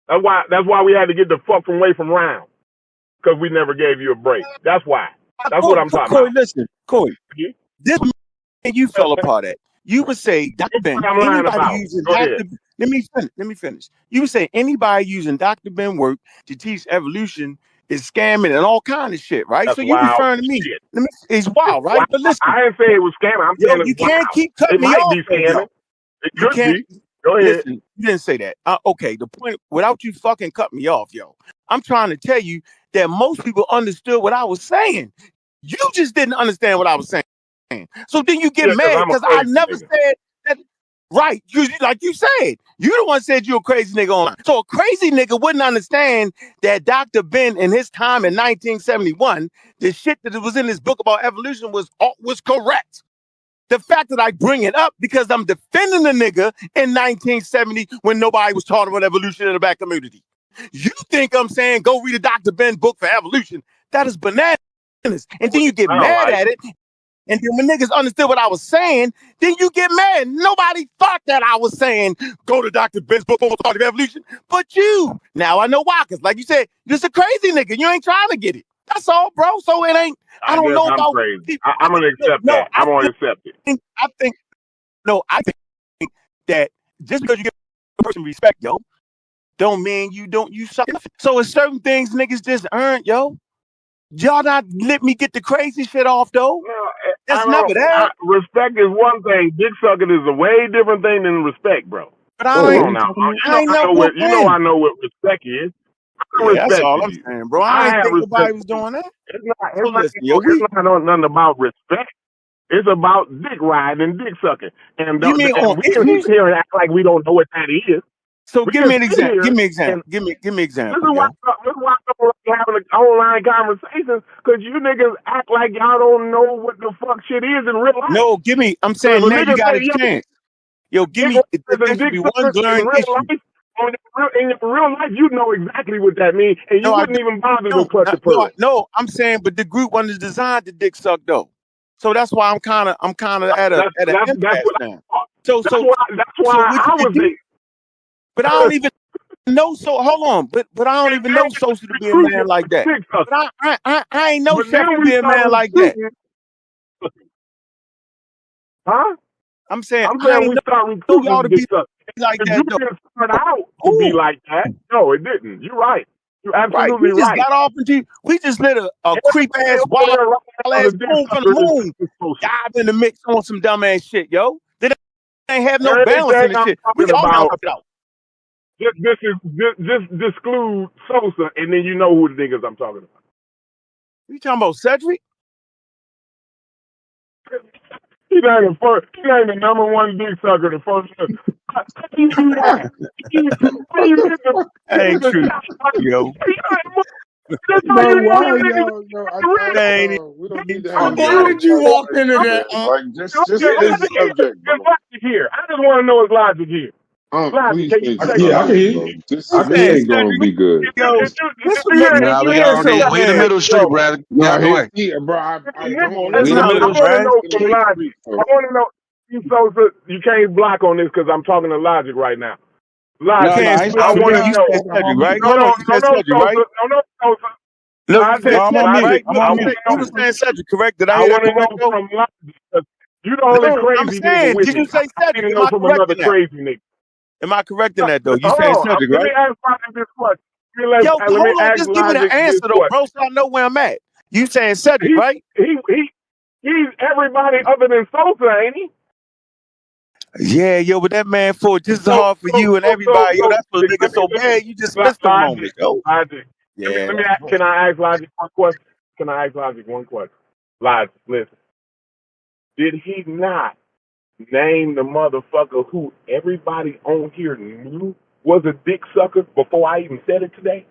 That's why we had to get the fuck away from round. Because we never gave you a break. That's why. That's what I'm talking Corey, about. listen, Corey, See? this and you fell apart at. You would say, Dr. What Ben, I'm lying anybody about? using Go ahead. Dr. Let me finish. You would say anybody using Dr. Ben work to teach evolution is scamming and all kind of shit, right? That's So you wild referring to me. shit. It's It's wild, right? wild. But listen, I didn't say it was scamming. I'm yo, saying you it's can't wild. keep It cutting me might off be though, yo. scamming. It You could can't be. Go ahead. listen. You didn't say that. Okay, the point without you fucking cut me off, yo. I'm trying to tell you that most people understood what I was saying. You just didn't understand what I was saying. So then you get Yeah, because mad I'm a because I crazy never nigga. said that. Right, like you said, you the one said you a crazy nigga online. So a crazy nigga wouldn't understand that Dr. Ben in his time in 1971, the shit that was in his book about evolution was correct. The fact that I bring it up because I'm defending the nigga in 1970 when nobody was talking about evolution in the black community. You think I'm saying go read a Dr. Ben book for evolution? That is bananas. And then you get I don't mad like at it. it. And then when niggas understood what I was saying, then you get mad. Nobody thought that I was saying go to Dr. Ben's book on the evolution, but you. Now I know why, because like you said, you're just a crazy nigga. You ain't trying to get it. That's all, bro. So it ain't. I I don't guess know I'm about. crazy. I I'm going to think accept that. I'm going to accept it. I think no. I think that just because you give a person respect, yo, don't mean you suck. So it's certain things niggas just earned, yo. Y'all not let me get the crazy shit off though. No, That's never that. respect is one thing. Dick sucking is a way different thing than respect, bro. But Oh, I what ain't. are Come on you now. talking about? I ain't never You know been. I know what respect is. I Yeah, that's all respected I'm you. saying, bro. I I ain't have think respect nobody was for you. doing that. It's not. So listen, yo, Nothing about respect. It's about dick riding and dick sucking. And you mean on we can sit issues? here and act like we don't know what that is. So We give can me an sit example. here and Give me an this example, is why yo. I don't like having online conversations because you niggas act like y'all don't know what the fuck shit is in real life. No, give me. I'm So if saying a now you nigga got say, a yo, chance. Yo, give dick me. riders There and should dick be one suckers in glaring real issue. life, in real life, you know exactly what that means, and you No, I wouldn't even bother to don't. clutch a pearl. No. I'm saying, but the group wasn't designed to dick suck though. So that's why I'm kind of at an That's impasse what I now. thought. So so That's so why what you I could was do? But I don't even know. So hold on. But I don't even know social to be a recruiting man like that. dick suckers. But I ain't know But Chef to then we be a start man like that. recruiting, huh? I'm saying I'm I saying ain't we start know y'all recruiting to dick be suckers. like Because you that though. didn't start out to be Who? like that. No, it didn't. You're right. You're Right. absolutely We just right. got off into we just lit a creep Everybody ass over wild there right now, ass the dick moon from the sucker moon. is social. Dive in the mix on some dumb ass shit, yo. They ain't have no balance Everything in the I'm shit. We talking can all balance about, it out. just disclude Sosa, and then you know who the niggas I'm talking about. You talking about Cedric? He not the first. He ain't the number one dick sucker. The first. How do you do that? How you get That ain't the true, shot? yo. That's how Bro, you know why the niggas y'all? Yo, That ain't we don't need to have true, this Why yo. did you conversation walk right into now, that? man. Like, just Okay, change the logic here. subject, There's bro. logic here. I just want to know his logic here. Logic. Please Can you change the say Yeah, I can subject, hear something? bro. you. I can This Man, hear ain't you. gonna Cedric, be good. yo, this what make me Nah, we feel got so we in the bad. middle of the street, brother. Get No, out the way. bro. I don't That's We in the not Listen, middle I of the cool. want street. to understand know the some way you logic. speak, I bro. want to know. You can't block on this because I'm talking to logic right now. No, saying I ain't I saying Cedric, want to you Brianna. know. said Cedric, right? No, Hold no, on, you no, said no, Cedric, right? Sosa. No, you Logic, said No, I'm on Cedric, mute. right? logic. I'm I on You want mute. said to you know. were saying Cedric, correct? Did I I hear that want to correct, know though? from logic. 'Cause you the only No, I'm crazy nigga saying, with did you me. say I need Cedric? to Am know I from correct another in that? crazy nigga. Am I correct in that, though? You saying Hold on. Cedric, Let me right? ask Logic this question. Yo, Let me hold on, ask just give me the Logic this answer, though, question. bro, so I know where I'm at. You saying Cedric, He right? he he he's everybody other than Sosa, ain't he? Yeah, yo, but that man for just as So hard for you and everybody, yo, that's what make it so let me bad. You just missed the moment, Logic, yo. Logic. Yeah, Let me that's ask, right. can I ask Logic one question? Can I ask Logic one question? Logic, listen. Did he not name the motherfucker who everybody on here knew was a dick sucker before I even said it today?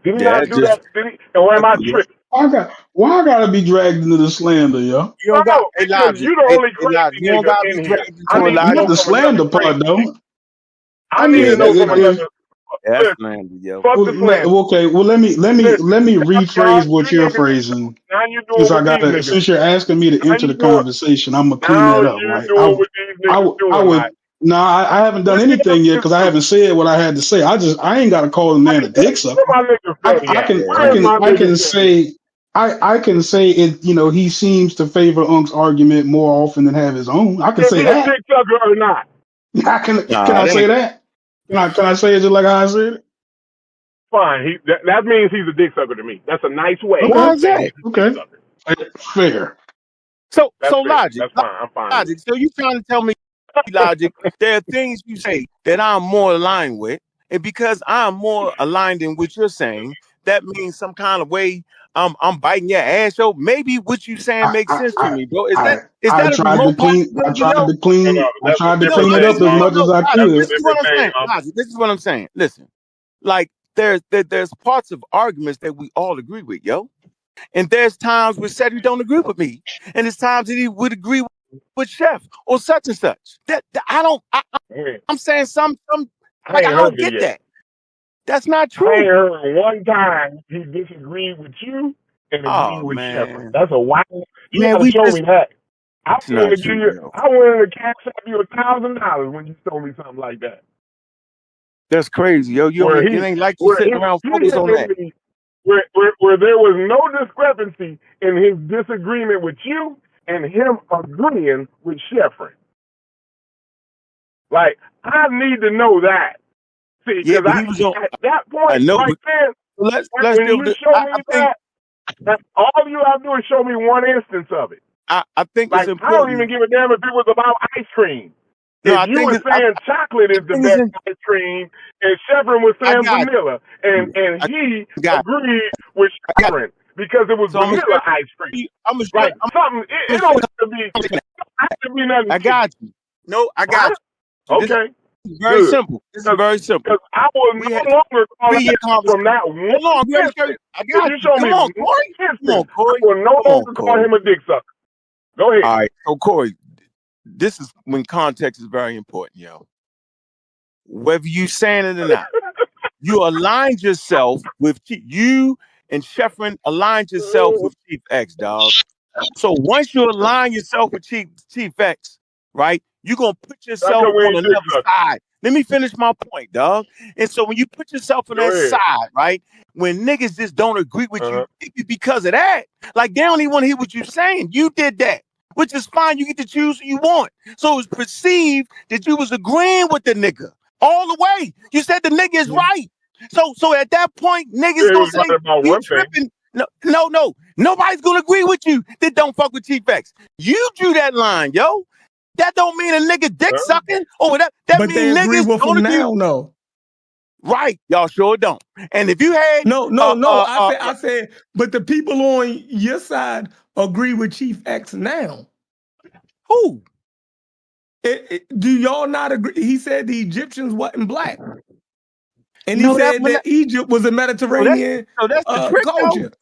Did he Yeah, not that's do just that? Did he? Or am I yeah. tripping? Why I gotta be dragged into the slander, yo? You don't got No, a because logic. you the only Hey, logic. crazy You don't nigga gotta be in here. dragged I into a need to Not know logic. the from another slander crazy part, nigga. though. I I need mean, Yeah, to know from if another. that's Listen, slander, yo. fuck the slander. okay, well let me Y'all, rephrase what you you're niggas, phrasing. now you Since doing I what got these to, niggas since do. you're asking me to Now enter you the doing, conversation, I'm gonna clean now that up, you right? doing what these niggas I doing, would. like No, I haven't done what y'all anything yet because niggas I do. haven't said what I had to say. I ain't got to call a man a dick sucker. Where my nigga Fetty I at? can I Where Yeah. is can my I nigga can Fetty? say I can say it. You know, he seems to favor Unc's argument more often than have his own. I can Is say he a that. dick sucker or not? Can Nah, I it say ain't. that? Can I say it just like how I said it? Fine. That means he's a dick sucker to me. That's a nice way Okay, Why of is saying that? he's a dick okay, sucker. fair. That's So fair. logic, That's fine. I'm fine with it. logic. So you trying to tell me logic? There are things you say that I'm more aligned with, and because I'm more aligned in what you're saying, that means some kind of way I'm biting your ass. Yo, maybe what you saying I makes I sense to I me, bro. Is I, that is I that a tried to remote clean. I possibility, tried yo? to clean. No, I that's a tried to No, different clean it no, thing, up as no, Mom. no, much as no, I That's logic. a could. This is what different I'm thing, saying. Mom. Logic. This is what I'm saying. Listen, like there's parts of arguments that we all agree with, yo. And there's times where Cedric don't agree with me, and there's times that he would agree with Chef or such and such. That I don't. I'm saying some I like ain't I heard don't it get yet. that. That's not I ain't true. heard one time he disagreed with you and agreed Oh with Shepard. man, That's a wild. You man, got to we show just me that. I it's wanted not to give true, you. yo. I wanted to cash up you $1,000 when you told me something like that. That's crazy, yo. You Where don't. It he, ain't like you where sitting around he focused on telling that. me, where there was no discrepancy in his disagreement with you and him agreeing with Shepard. Like I need to know that. See, Yeah, because but he was on. at that I point know, right but there, let's when deal with you it. show I me think that all you have to do is show me one instance of it. I think it's Like I don't even important. give a damn if it was about ice cream. No, If you were I saying chocolate is the think it's best in, ice cream, and Chevron was I saying got vanilla, and you. he I got agreed with I got. Chevron because it was So I'm gonna vanilla show ice cream. you. I'm gonna show. Like something, I'm it gonna show don't you. have to be, it don't have to be nothing I big, got you. No, I got huh? you. This Okay, is very good. simple. This is Because very simple. I will We had no longer call 3 year it conversation. from that one Hold on, I'm gonna show instance. you. I If got you you. show Come me on, one Corey. Come instance, on, I Corey. will no Come on, longer call Corey. him a dick sucker. Go ahead. All right. So Corey, this is when context is very important, yo. Whether you saying it or not, you aligned yourself with you and Sheffrin aligned yourself with Chief X, dog. So once you align yourself with Chief X, right, you're gonna put That's yourself because we on ain't dick another sucker. side. Let me finish my point, dog. And so when you put yourself on Go that ahead. side, right, when niggas just don't agree with you Uh-huh. it be because of that, like they don't even want to hear what you're saying. You did that, which is fine. You get to choose who you want. So it was perceived that you was agreeing with the nigga all the way. You said the nigga is right. So at that point, niggas It gonna was say right about you one thing. tripping. No. Nobody's gonna agree with you that don't fuck with Chief X. You drew that line, yo. That don't mean a nigga dick Huh? sucking. Oh, that But they mean agree niggas with don't him agree. now, no. Right, y'all sure don't. And if you had No. I said, but the people on your side agree with Chief X now. who? Do y'all not agree? He said the Egyptians wasn't black. And he No, said that Egypt was a so that's Mediterranean so that's the trick, though. culture.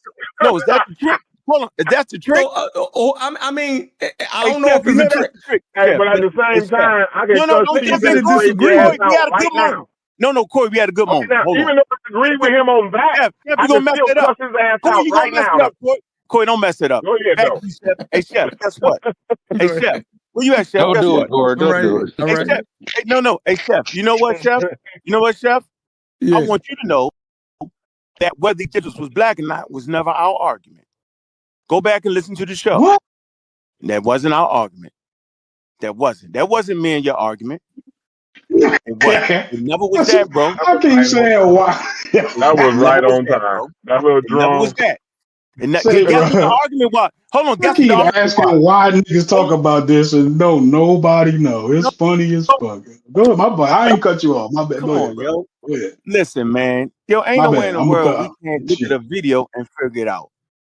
No, is that the trick? Hold on, is that the trick? So, I mean, I Hey, don't know Chef, if you it's a know that's trick. the trick, Hey, Chef. but at the Hey, same Chef. time, I can No, cuss don't Chief Is get it me a X going. crazy disagreement? ass Corey, we out had a right good now. moment. No, Corey, we had a good Okay, moment. now, Hold on. even though I agree with him on that, Chef, I you're can gonna mess still it up. cuss his ass Corey, out you're gonna right mess now, it up. though. Corey, don't mess it up. Go ahead, Back though. to you, Chef. Hey, Chef, guess what? Hey, Go Chef, ahead. Where you at, Chef? Don't Guess do it, what? Corey. All Don't right, do it. all Hey, right. Chef. Hey, no. Hey, Chef. You know what, Chef? You know what, Chef? I Yeah. want you to know that whether Egyptians was black or not was never our argument. Go back and listen to the show. What? That wasn't our argument. That wasn't. That wasn't me and your argument. It wasn't. I It never was that, bro. That was keep right on saying time. why. It That was never right was on that, time. bro. That little It never was drum. that. And Say, guess what the bro. argument was? Hold on. I Guess what the keep argument was? asking why niggas Hold talk about this and don't nobody know. It's on. funny as No, fuck. Go ahead, my boy. I ain't cut you off. My bad. come Go ahead, on, bro. yo. Go ahead. Listen, man. Yo, ain't My no way bad. in the I'm gonna world cut we out. can't look at Shit. a video and figure it out.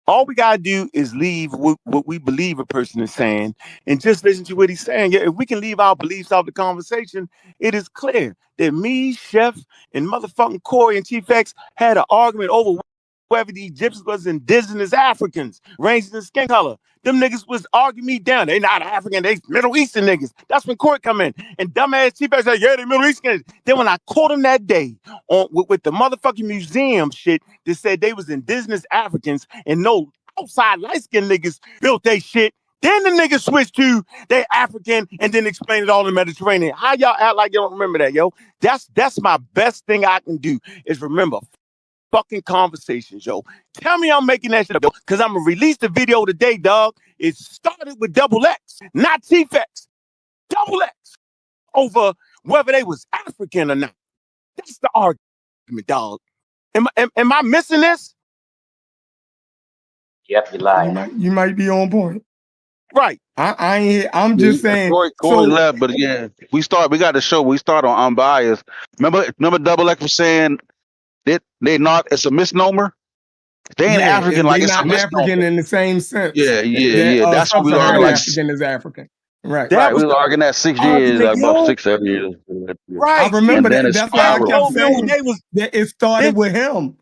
All we gotta do is leave what we believe a person is saying and just listen to what he's saying. Yeah, if we can leave our beliefs out of the conversation, it is clear that me, Chef, and motherfucking Corey and Chief X had an argument over whether the Egyptians was indigenous Africans, ranging in skin color. Them niggas was arguing me down. They not African, they Middle Eastern niggas. That's when Corey come in. And dumbass Chief X said, yeah, they Middle Eastern. Then when I caught him that day on with the motherfucking museum shit that said they was indigenous Africans and no outside light-skinned niggas built they shit. Then the niggas switched to they African and then explained it all in the Mediterranean. How y'all act like y'all don't remember that, yo? That's my best thing I can do is remember fucking conversations, yo. Tell me I'm making that shit up, yo, because I'm gonna release the video today, dog. It started with Double X, not Chief X. Double X over whether they was African or not. That's the argument, dog. Am I missing this? Yep, you're lying. You might be on point. Right. I ain't. I'm just saying. Corey So left, but again, we got the show. We start on unbiased. Remember, Double X was saying they not. It's a misnomer. They ain't yeah, African. Like they it's a not misnomer. African in the same sense that Yeah. That's what we arguing. sub-Saharan Like, African is African. Right. That right, we was was the arguing that 6 years, argument, like about yo. 6, 7 years. I Right. remember And then that. it That's why I kept spiraled. Yo, saying they was that it started then with him.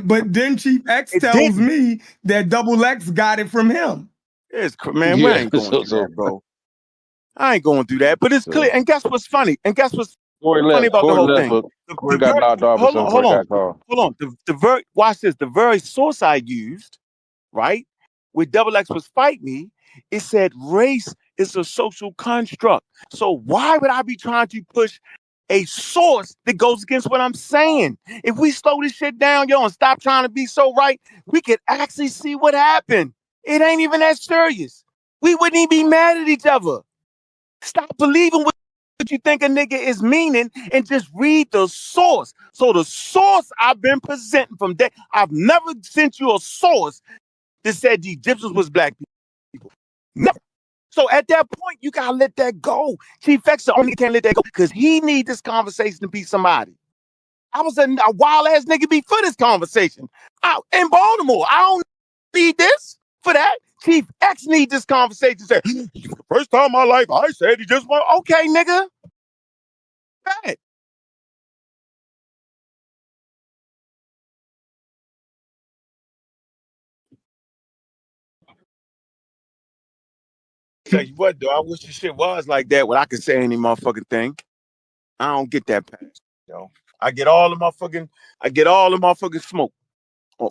But then Chief X it tells didn't. me that Double X got it from him. Man, we Yeah. ain't going through So that, bro. I ain't going through that. But it's clear. And guess what's funny? And guess what's Corey funny left. about the Corey whole left. thing? But Corey got knocked off or something. Hold Corey on. got called. Hold on. Watch this. The very source I used, right? Where Double X was fighting me, it said race is a social construct. So why would I be trying to push a source that goes against what I'm saying? If we slow this shit down, yo, and stop trying to be so right, we could actually see what happened. It ain't even that serious. We wouldn't even be mad at each other. Stop believing what you think a nigga is meaning and just read the source. So the source I've been presenting from day, I've never sent you a source that said the Egyptians was black people. Never. So at that point, you gotta let that go. Chief X the only can't let that go because he need this conversation to be somebody. I was a wild ass nigga before this conversation. Out in Baltimore. I don't need this for that. Chief X need this conversation. Say, first time in my life, I said he just want okay, nigga. Bad. Tell you what, though, I wish the shit was like that where I could say any motherfucking thing. I don't get that passion, yo. I get all the motherfucking smoke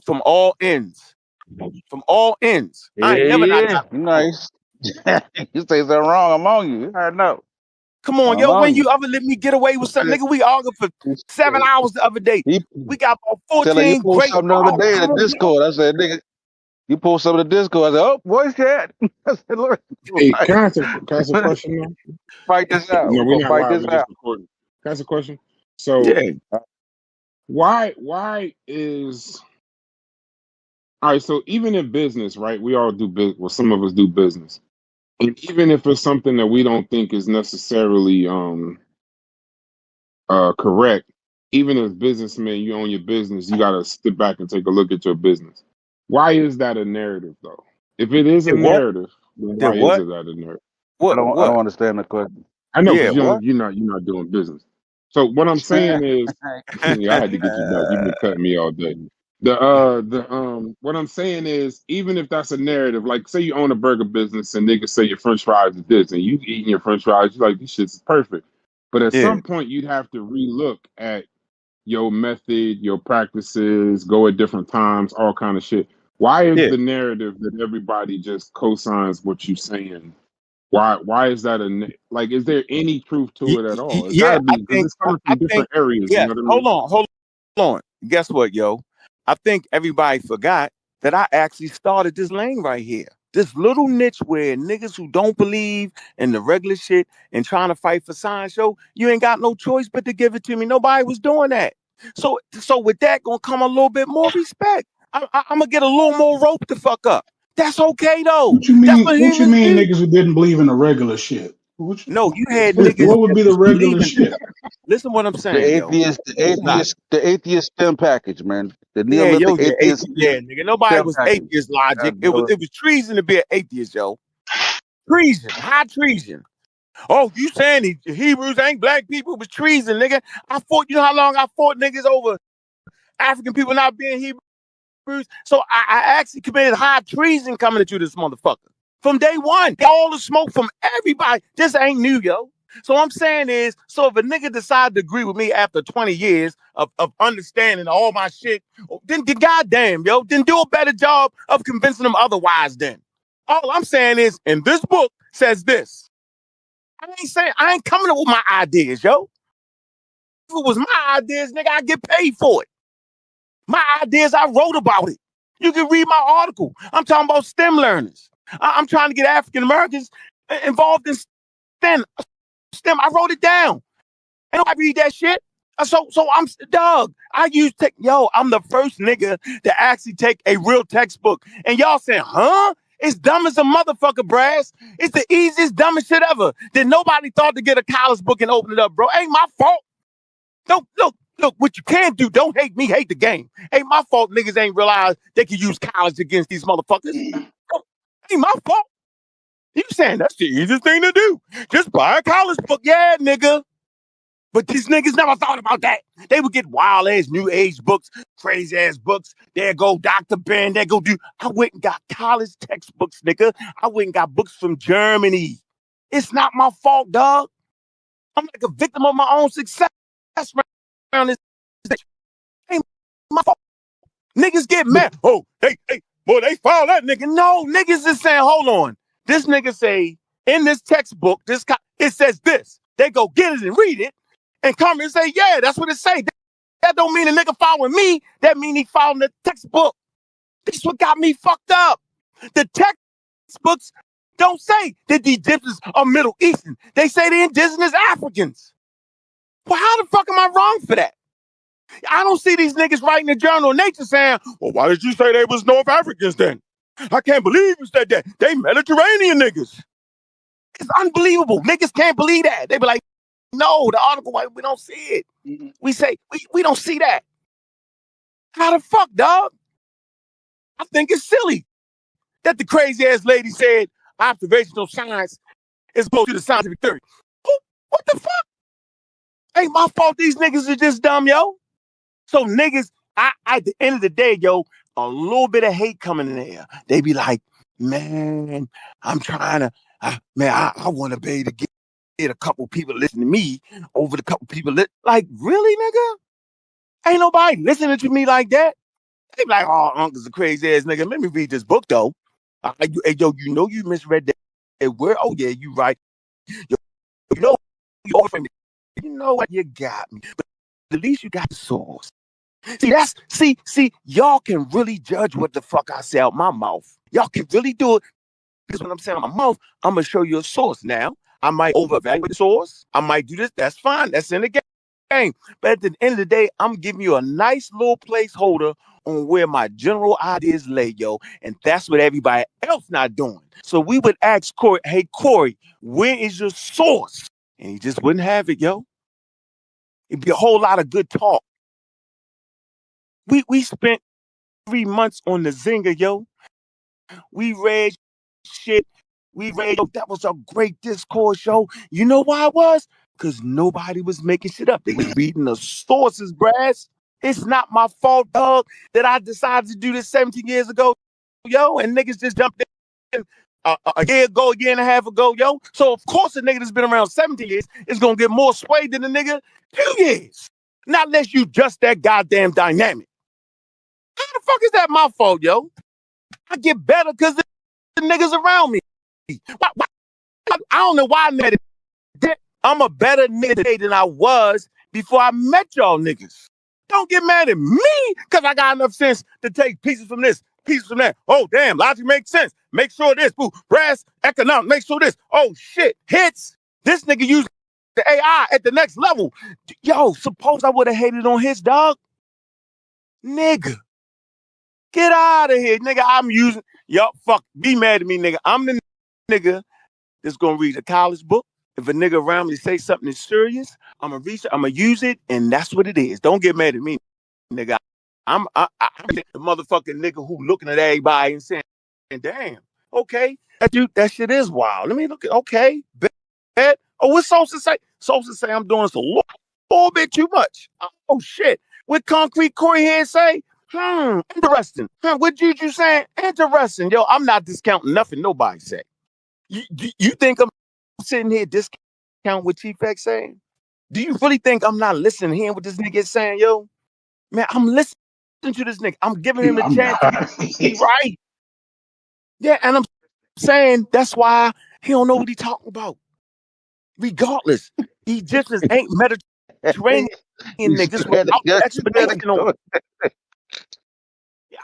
from all ends. From all ends. I ain't never not Yeah. got smoke. Nice. You say something wrong, I'm on you. I know. Come on, I'm yo, on when you. you ever let me get away with something? Nigga, we argued for He 7 hours the other day. We got about tell her you 14 post great something the other calls. day in Come the on, yo. Discord. I said, nigga, you post something in the Discord. I said, oh, voice chat. I said, look, Hey, right. can I ask a question now? Fight this out. No, We're we're gonna not fight live. this We're just out. recording. Can I ask a question? So, Yeah. why is all right? So even in business, right? We all do business. Well, some of us do business, and even if it's something that we don't think is necessarily correct, even as businessmen, you own your business. You got to step back and take a look at your business. Why is that a narrative, though? If it is a Did what? narrative, then Did why is what? it that a narrative? I don't What? understand the question. I know Yeah, because what? you're not doing business. So what I'm saying is, yeah, I had to get you back. You've been cutting me all day. What I'm saying is, even if that's a narrative, like say you own a burger business and niggas say your French fries is this, and you eating your French fries, you're like this shit's perfect. But at Yeah. some point, you'd have to relook at your method, your practices, go at different times, all kind of shit. Why is Yeah. the narrative that everybody just co-signs what you're saying? Why is that like? Is there any truth to it at all? It Yeah, gotta be because it's coming I from think, different areas. You yeah. know what I mean? Hold on. Guess what, yo? I think everybody forgot that I actually started this lane right here. This little niche where niggas who don't believe in the regular shit and trying to fight for science show, you ain't got no choice but to give it to me. Nobody was doing that. So with that gonna come a little bit more respect. I'm gonna get a little more rope to fuck up. That's okay though. What you That's mean? what What you humans mean, do. niggas who didn't believe in the regular shit? No, you had niggas What would that be the was regular believing. shit? Listen what I'm The saying, yo. atheist, the Nah, atheist, the atheist STEM package, man. The yeah, Neolithic yo, yeah, atheist yeah, nigga. Nobody STEM was package. atheist logic. Brother. It was treason to be an atheist, yo. Treason, high treason. Oh, you saying the Hebrews ain't black people? It was treason, nigga. I fought. You know how long I fought niggas over African people not being Hebrews? So I actually committed high treason coming at you, this motherfucker. From day one, all the smoke from everybody. This ain't new, yo. So I'm saying is, so if a nigga decide to agree with me after 20 years of understanding all my shit, then goddamn, yo, then do a better job of convincing them otherwise then. All I'm saying is, and this book says this. I ain't coming up with my ideas, yo. If it was my ideas, nigga, I get paid for it. My ideas, I wrote about it. You can read my article. I'm talking about STEM learners. I'm trying to get African Americans involved in STEM. I wrote it down. And I read that shit. So I'm Doug. I'm the first nigga to actually take a real textbook. And y'all saying, huh? It's dumb as a motherfucker, Brass. It's the easiest, dumbest shit ever. That nobody thought to get a college book and open it up, bro. Ain't my fault. Don't look, what you can do, don't hate me, hate the game. Ain't my fault niggas ain't realized they can use college against these motherfuckers. Ain't my fault. You saying that's the easiest thing to do. Just buy a college book. Yeah, nigga. But these niggas never thought about that. They would get wild ass new age books, crazy ass books. There go Dr. Ben. There go do. I went and got college textbooks, nigga. I went and got books from Germany. It's not my fault, dog. I'm like a victim of my own success around this. Ain't my fault. Niggas get But mad. Oh, boy, they found that nigga. No, niggas is saying, hold on. This nigga say in this textbook, it says this. They go get it and read it and come and say, yeah, that's what it say. That don't mean a nigga following me. That mean he following the textbook. This what got me fucked up. The textbooks don't say that the Egyptians are Middle Eastern. They say the indigenous Africans. Well, how the fuck am I wrong for that? I don't see these niggas writing the journal of Nature saying, well, why did you say they was North Africans then? I can't believe you said that. They Mediterranean niggas. It's unbelievable. Niggas can't believe that. They be like, no, the article, we don't see it. We say, we don't see that. How the fuck, dog? I think it's silly that the crazy ass lady said observational science is close to the scientific theory. What the fuck? Ain't my fault these niggas are just dumb, yo. So niggas, at the end of the day, yo, a little bit of hate coming in there. They be like, man, I'm trying to, I want to be able to get a couple people listening to me over the couple people. Like, really, nigga? Ain't nobody listening to me like that. They be like, oh, uncle's a crazy ass nigga. Let me read this book, though. Hey, yo, you know you misread that word. Oh, yeah, you right. Yo, you know, you know what? You got me. But at least you got the source. See, y'all can really judge what the fuck I say out my mouth. Y'all can really do it because when I'm saying out my mouth, I'm gonna show you a source. Now, I might overvalue the source. I might do this. That's fine. That's in the game. But at the end of the day, I'm giving you a nice little placeholder on where my general ideas lay, yo. And that's what everybody else not doing. So we would ask Corey, hey, Corey, where is your source? And he just wouldn't have it, yo. It'd be a whole lot of good talk. We spent 3 months on the Zinger, yo. We read shit. We read, yo, that was a great discourse, yo. You know why it was? Because nobody was making shit up. They was reading the sources, Brass. It's not my fault, dog, that I decided to do this 17 years ago, yo, and niggas just jumped in a year ago, a year and a half ago, yo. So, of course, a nigga that's been around 17 years is going to get more sway than a nigga 2 years. Not unless you just that goddamn dynamic. How the fuck is that my fault, yo? I get better because the niggas around me. Why I don't know why I'm mad at that. I'm a better nigga today than I was before I met y'all niggas. Don't get mad at me because I got enough sense to take pieces from this, pieces from that. Oh, damn, logic makes sense. Make sure this, boo. Brass, economic, make sure this. Oh, shit, hits. This nigga used the AI at the next level. Yo, suppose I would have hated on his dog. Nigga, get out of here, nigga. I'm using, fuck, be mad at me, nigga. I'm the nigga that's gonna read a college book. If a nigga around me say something is serious, I'm gonna research, I'm gonna use it, and that's what it is. Don't get mad at me, nigga. I'm the motherfucking nigga who looking at everybody and saying, damn, okay, that shit is wild. Let me look at, okay, bet. Oh, what Sosa say? Sosa say I'm doing this a little bit too much. Oh shit. What Concrete Corey here say? Interesting. What Juju saying? Interesting. Yo, I'm not discounting nothing nobody say. You think I'm sitting here discounting what Chief X saying? Do you really think I'm not listening to hearing what this nigga is saying, yo? Man, I'm listening to this nigga. I'm giving him a chance to be right. Yeah, and I'm saying that's why he don't know what he's talking about. Regardless, Egyptians ain't Mediterranean niggas without explanation on it.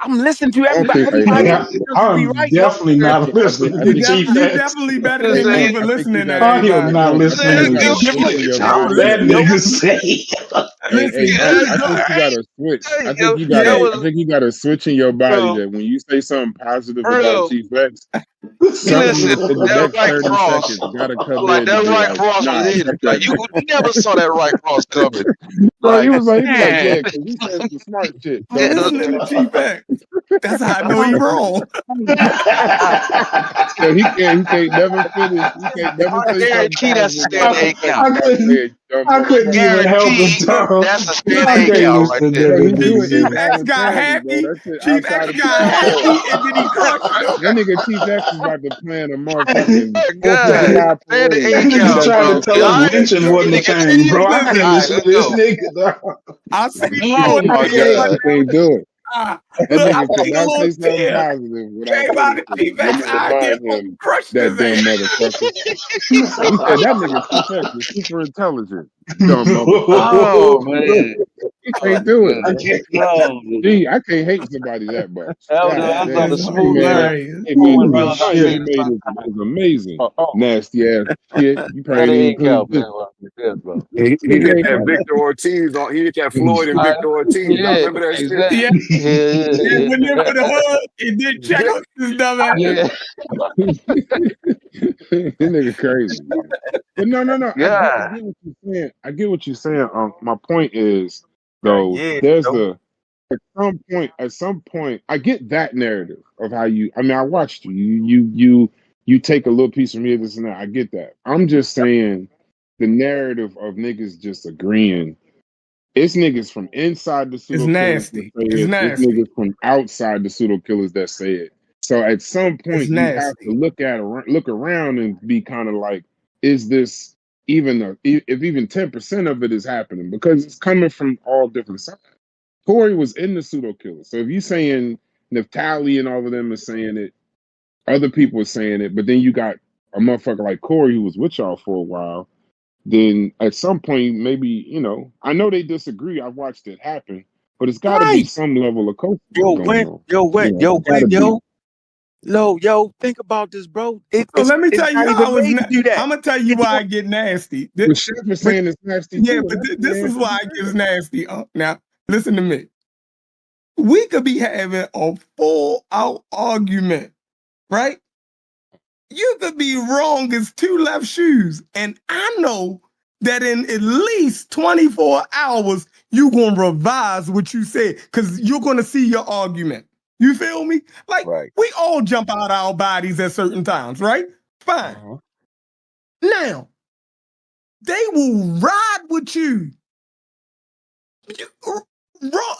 I'm listening to everybody. Everybody I'm be right, yo. definitely not listening to Chief You X. definitely better than me for listening to I am everybody. not listening to shit that nigga say. Listen, I think you gotta switch. I think you gotta switch in your body that when you say something positive about Chief X, something in the next 30 seconds gotta come in and be like, nah, fuck that nigga. You never saw that right cross coming. Bro, he was like, yeah, because he said some smart shit. I'm listening to Chief X. That's how I know he wrong. So he can't never finish. He can't never I say guarantee that's a something stand positive. I couldn't even help it, Tom. That's a stand I A can't count right listen to there. Bro, he that do it nigga. Chief X got involuntarily, bro. happy. That shit Chief outside X of got happy, and then he crushed it. that nigga Chief X is about to plan a motherfucking Fourth of God, July stand parade. A That nigga count, tried to bro. tell us lynching wasn't a thing, bro. I can't listen to this nigga, dog. I see you Oh doing my I God. can't do it. That look, I nigga take a cannot little say something tear. positive without Came out of finishing. Chief Let X. me I get remind him crushed that his dumb ass. motherfucker. He said that nigga Chief X is super intelligent. Dumb motherfucker. Oh man. He can't do it. Oh, Gee, I can't hate somebody that much. God that's on damn. the It's Hey smooth man, man. hilarious. hey man, Holy the point shit. he made is amazing. Oh, Nasty ass shit. You probably stand ain't A even put count, this. man. Yes, bro. He Nigga hit ain't that got Victor Ortiz on. He hit that Floyd and I, Victor Ortiz. Y'all yeah, remember that shit? exactly. Yeah, yeah, Yeah, went in for the hug and then check out this dumb ass. yeah, this nigga crazy, man. But no. I yeah. get what you're saying. I get what you're saying. My point is though, Yeah. there's the at some point, I get that narrative of how you. I mean, I watched you. You take a little piece from here, this and that. I get that. I'm just saying the narrative of niggas just agreeing. It's niggas from inside the It's pseudo killers that nasty. say It's it. It's nasty. niggas from outside the pseudo killers that say it. So at some It's point, you have to nasty. look around and be kind of like, is this if even 10% of it is happening? Because it's coming from all different sides. Corey was in the pseudo killer. So if you're saying Neftali and all of them are saying it, other people are saying it, but then you got a motherfucker like Corey who was with y'all for a while, then at some point, maybe, I know they disagree. I've watched it happen, but it's got to be Right. some level of coaching Yo, going when, on. yo, when, yo, It's got to when, be. yo, think about this, bro. So let me It's tell you not even how it's. made to do that. I'm gonna tell you why I get nasty. The chef is But saying it's nasty Yeah, too. but And that's this is nasty why as it gets hell. nasty. Now, listen to me. We could be having a full out argument, right? You could be wrong as two left shoes. And I know that in at least 24 hours, you're going to revise what you said because you're going to see your argument. You feel me? Like, right. we all jump out our bodies at certain times, right? Fine. Uh-huh. Now, they will ride with you.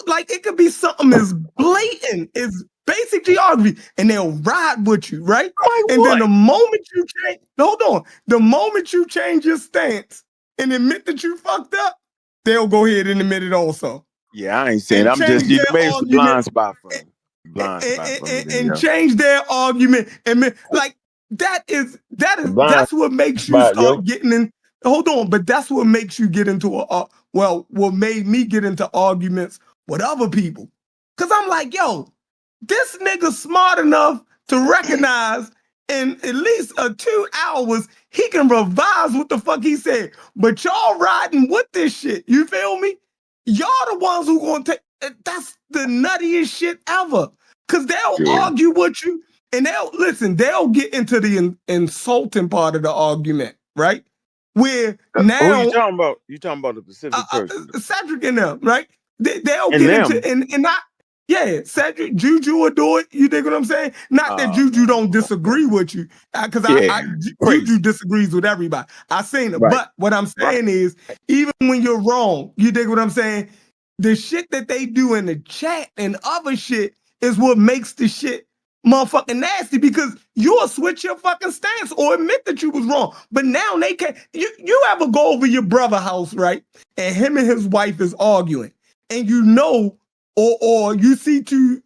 Like it could be something as blatant as basic geography, and they'll ride with you, right? Like And then what? the moment you change, hold on, the moment you change your stance and admit that you fucked up, they'll go ahead and admit it also. Yeah, I ain't saying. And I'm just, change their maybe it's a argument blind spot for me. Blind spot for me, then, and yo. change their argument and like that's what makes you spot, start yo. getting in. Hold on, but that's what makes you get into what made me get into arguments with other people. Cause I'm like, yo, this nigga smart enough to recognize in at least 2 hours he can revise what the fuck he said. But y'all riding with this shit. You feel me? Y'all the ones who gonna take. That's the nuttiest shit ever. Cause they'll Yeah. argue with you and they'll get into the insulting part of the argument, right? Where Who you now talking about? You talking about a specific person Cedric and them, right? They'll and get into them? and not Cedric, Juju will do it. You dig what I'm saying? Not that Oh Juju man, don't come on, bro. disagree with you, because Yeah, Juju crazy. disagrees with everybody. I seen it, Right, but what I'm right. saying is, even when you're wrong, you dig what I'm saying? The shit that they do in the chat and other shit is what makes the shit motherfucking nasty, because you'll switch your fucking stance or admit that you was wrong. But now they can't. You ever go over your brother's house, right? And him and his wife is arguing, and you know, or you see two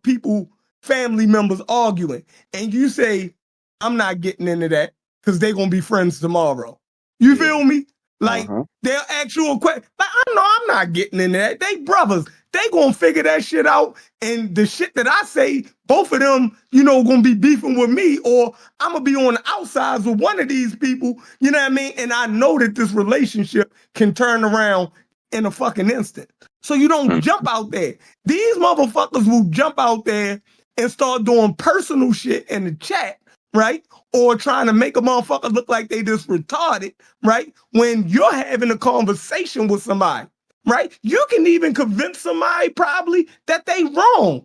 people, family members arguing, and you say, I'm not getting into that because they're gonna be friends tomorrow. You Yeah. feel me? Like, Uh-huh. they'll ask you a question. Like, I know I'm not getting into that. They brothers. They gonna figure that shit out. And the shit that I say, both of them, gonna be beefing with me, or I'm gonna be on the outsides with one of these people. You know what I mean? And I know that this relationship can turn around in a fucking instant. So you don't jump out there. These motherfuckers will jump out there and start doing personal shit in the chat, right? Or trying to make a motherfucker look like they just retarded, right? When you're having a conversation with somebody, right? You can even convince somebody probably that they wrong.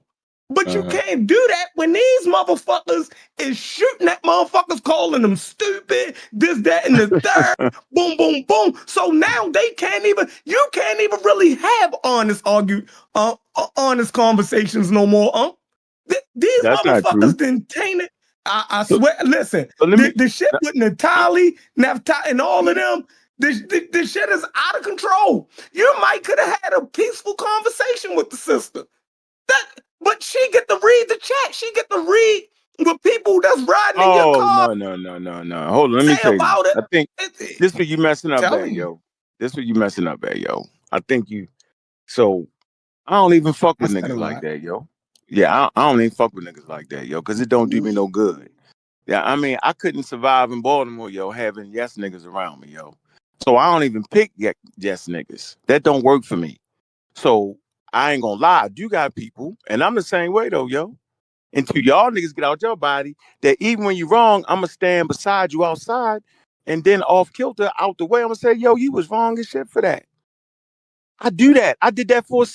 But you can't do that when these motherfuckers is shooting at motherfuckers, calling them stupid, this, that, and the third, boom, boom, boom. So now you can't even really have honest conversations no more. These That's not true. motherfuckers didn't taint it. I So, swear, listen, so let me. the shit with Natali, and all of them, the shit is out of control. You might could have had a peaceful conversation with the sister. But she get to read the chat. She get to read what people that's riding in your Oh car no. Hold on, let me say tell you. about it. I think this what you messing up Tell at, me. yo. This what you messing up at, yo. I think you. So I don't even fuck I with said a niggas like lot. that, yo. Yeah, I don't even fuck with niggas like that, yo, because it don't do me no good. Yeah, I mean, I couldn't survive in Baltimore, yo, having yes niggas around me, yo. So I don't even pick yes niggas. That don't work for me. So I ain't gonna lie. You got people, and I'm the same way though, yo. Until y'all niggas get out your body, that even when you're wrong, I'ma stand beside you outside, and then off kilter out the way, I'ma say, yo, you was wrong as shit for that. I do that. I did that for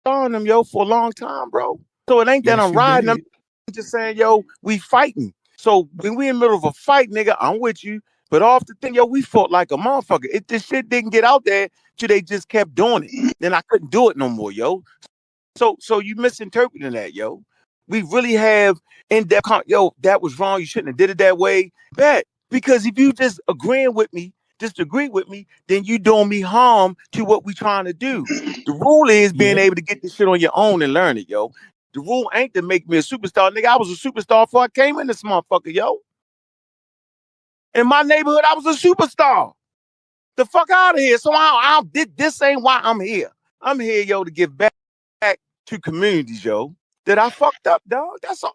on them, yo, for a long time, bro. So it ain't that Yes, I'm you riding. I'm did. just saying, yo, we fighting. So when we in the middle of a fight, nigga, I'm with you. But off the thing, yo, we fought like a motherfucker. This shit didn't get out there till they just kept doing it. Then I couldn't do it no more, yo. So you misinterpreting that, yo. We really have in depth, yo, that was wrong. You shouldn't have did it that way. Bet. Because if you just agreeing with me, disagree with me, then you doing me harm to what we trying to do. The rule is being Yeah. able to get this shit on your own and learn it, yo. The rule ain't to make me a superstar, nigga. I was a superstar before I came in this motherfucker, yo. In my neighborhood, I was a superstar. The fuck out of here. So this ain't why I'm here. I'm here, yo, to give back to communities, yo, that I fucked up, dog. That's all.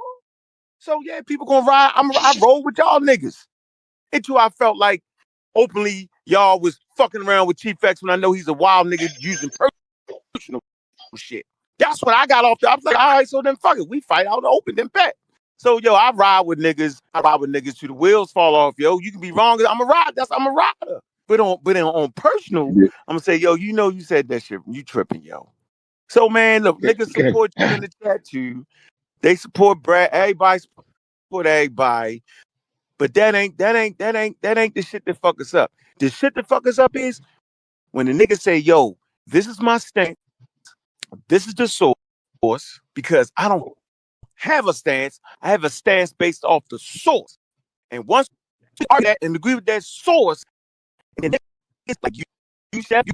So yeah, people gonna ride. I roll with y'all niggas until I felt like openly y'all was fucking around with Chief X when I know he's a wild nigga using personal shit. That's what I got off the. I was like, all right, so then fuck it, we fight out in the open, then bet. So yo, I ride with niggas. I ride with niggas till the wheels fall off. Yo, you can be wrong. I'm a ride. I'm a rider. But on personal, Yeah. I'm gonna say, yo, you said that shit. You tripping, yo. So man, look, niggas support you in the chat too. They support Brad. Everybody support everybody. But that ain't the shit that fuck us up. The shit that fuck us up is when the niggas say, yo, this is my stance. This is the source. Because I don't have a stance. I have a stance based off the source. And once we argue that and agree with that source, and then it's like you said,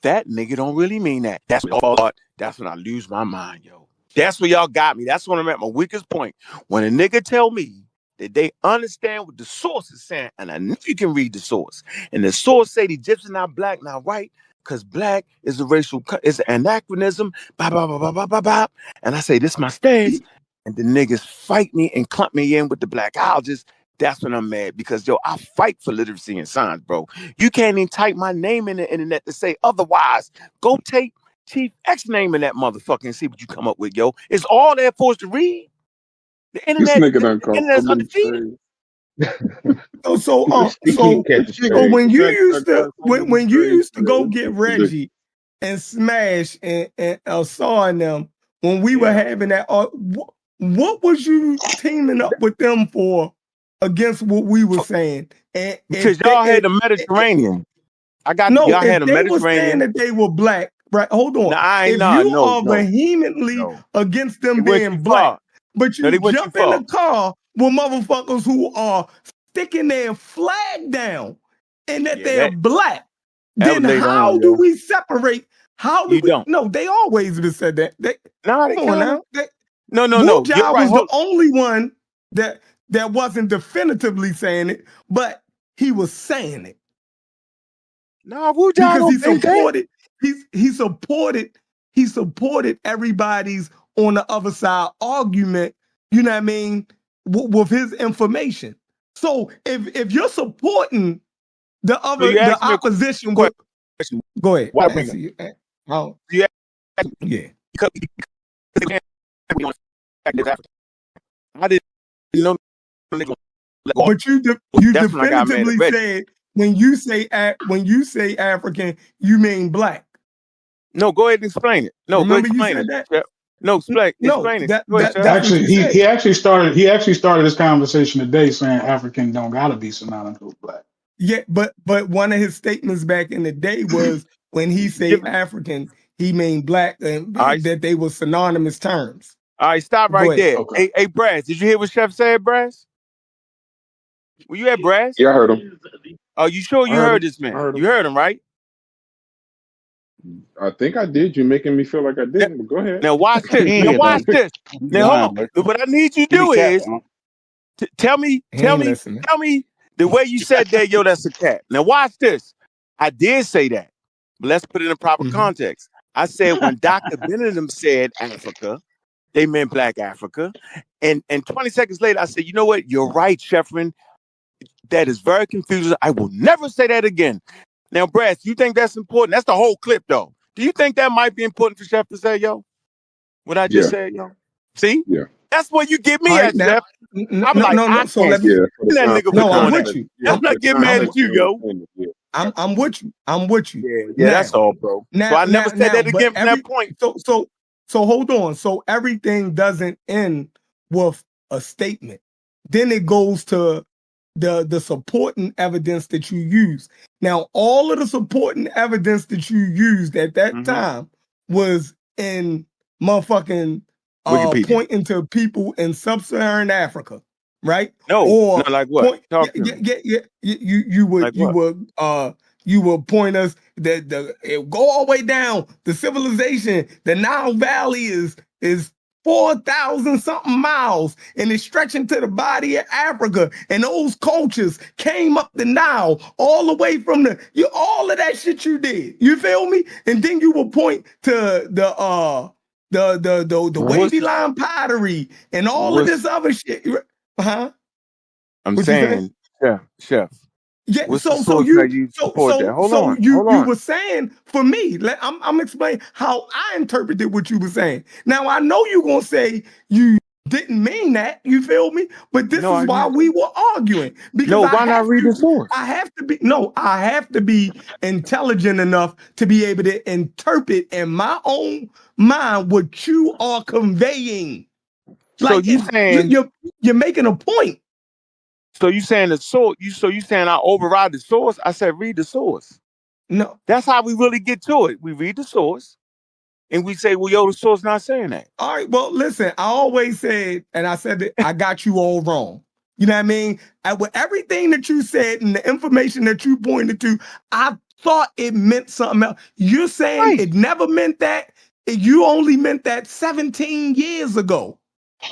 that nigga don't really mean that. That's when I lose my mind, yo. That's where y'all got me. That's when I'm at my weakest point. When a nigga tell me that they understand what the source is saying, and I know you can read the source. And the source say the Egyptians not black, not white, because black is a racial, it's an anachronism. Blah blah blah blah blah blah blah. And I say this my stance, and the niggas fight me and clump me in with the blackologist. That's when I'm mad because yo, I fight for literacy and science, bro. You can't even type my name in the internet to say otherwise. Go take Chief X name in that motherfucker and see what you come up with, yo. It's all there for us to read. The This internet, nigga the done caught so internet's many undefeated. strays. He keep catching So strays. when you Jack used done to caught so many when you strays used to today. go This get shit ridiculous. Reggie and Smash and Saw and them when we were having that, what was you teaming up with them for against what we were saying? And Because if y'all had the they, Mediterranean. no, Y'all had if a they were saying Mediterranean. that they were black, right? Hold on. If No, you no, are no, vehemently no. against They them went too being black, far. but No, you they went too jump in far. the car with motherfuckers who are sticking their flag down and that Yeah, they're that black, was then later how on, do yo. we separate? How do You we? don't. No, they always been said that. No, they Come on kind of. now. No. Wu You're Jai right. was the Hold. only one that wasn't definitively saying it, but he was saying it No, Wu Jai because don't think that. he supported everybody's on the other side argument, you know what I mean, with his information. So if you're supporting So you the asked me a opposition with, question. go ahead, Why bring answer up? you. Oh, You asked me yeah. because we don't act as African. I didn't know they gonna let go. But you That's when I got mad at definitively Reggie. said when you say African, you mean black. No, go ahead and explain it. No, go Remember you explain said it. that? Chef. No, No, explain it. Go ahead, Chef. that's what Actually, you said. he actually started this conversation today saying African don't gotta be synonymous with black. Yeah, but one of his statements back in the day was when he say Give, African, he mean black, and all right, that they were synonymous terms. stop Go right ahead. there. Okay. Hey, Brass, did you hear what Chef said, Brass? Were you at Brass? Yeah, I heard him. Oh, you sure I you heard heard him. this I man? heard him. You heard him, right? I think I did. You're making me feel like I didn't, but go ahead. Now watch He this. ain't Now hear watch nothing. this. You Now hold lying, on. man. What I need you to You be do is capping, huh? tell me He ain't listening. the way you said that, yo, that's a cat. Now watch this. I did say that, but let's put it in proper context. I said when Dr. Benham said Africa, they meant Black Africa. And 20 seconds later, I said, you know what? You're right, Sheffrin. That is very confusing. I will never say that again. Now, Brass, you think that's important? That's the whole clip, though. Do you think that might be important for Chef to say, yo? What I just Yeah, said, yo? See? yeah, That's what you get All me right, at, now, Chef. I'm like, I So can't let me. stand yeah. that nigga for No, I'm doing that. with you. Yeah, I'm for not the getting mad I'm at context you, and yo. understanding. Yeah. I'm with you. I'm with you. Yeah, that's Now, all, bro. So I never said that but again from that point. so hold on. So everything doesn't end with a statement. Then it goes to the supporting evidence that you use. Now, all of the supporting evidence that you used at that time was in motherfucking Wikipedia. pointing to people in sub-Saharan Africa, right? No, Or like what? point Talk to me. Like what? You would point us that go all the way down the civilization. The Nile Valley is 4,000 something miles and it's stretching to the body of Africa. And those cultures came up the Nile all the way from all of that shit you did. You feel me? And then you will point to the What's wavy line pottery and all of this what's other shit. Huh? I'm What you say? saying, Chef. Yeah, What's the source that you support that? so Hold you on. were saying for me, I'm explaining how I interpreted what you were saying. Now I know you're gonna say you didn't mean that, you feel me? But this No, is why we were arguing because why not read the source? I have to be intelligent enough to be able to interpret in my own mind what you are conveying. So Like you saying you're making a point. so you saying the source you saying I override the source? I said read the source. No, That's how we really get to it. We read the source and we say, well, yo, the source not saying that. all right, well, listen, I always said, and I said that I got you all wrong. You know what I mean? With everything that you said and the information that you pointed to, I thought it meant something else. You're saying Right. it never meant that. You only meant that 17 years ago.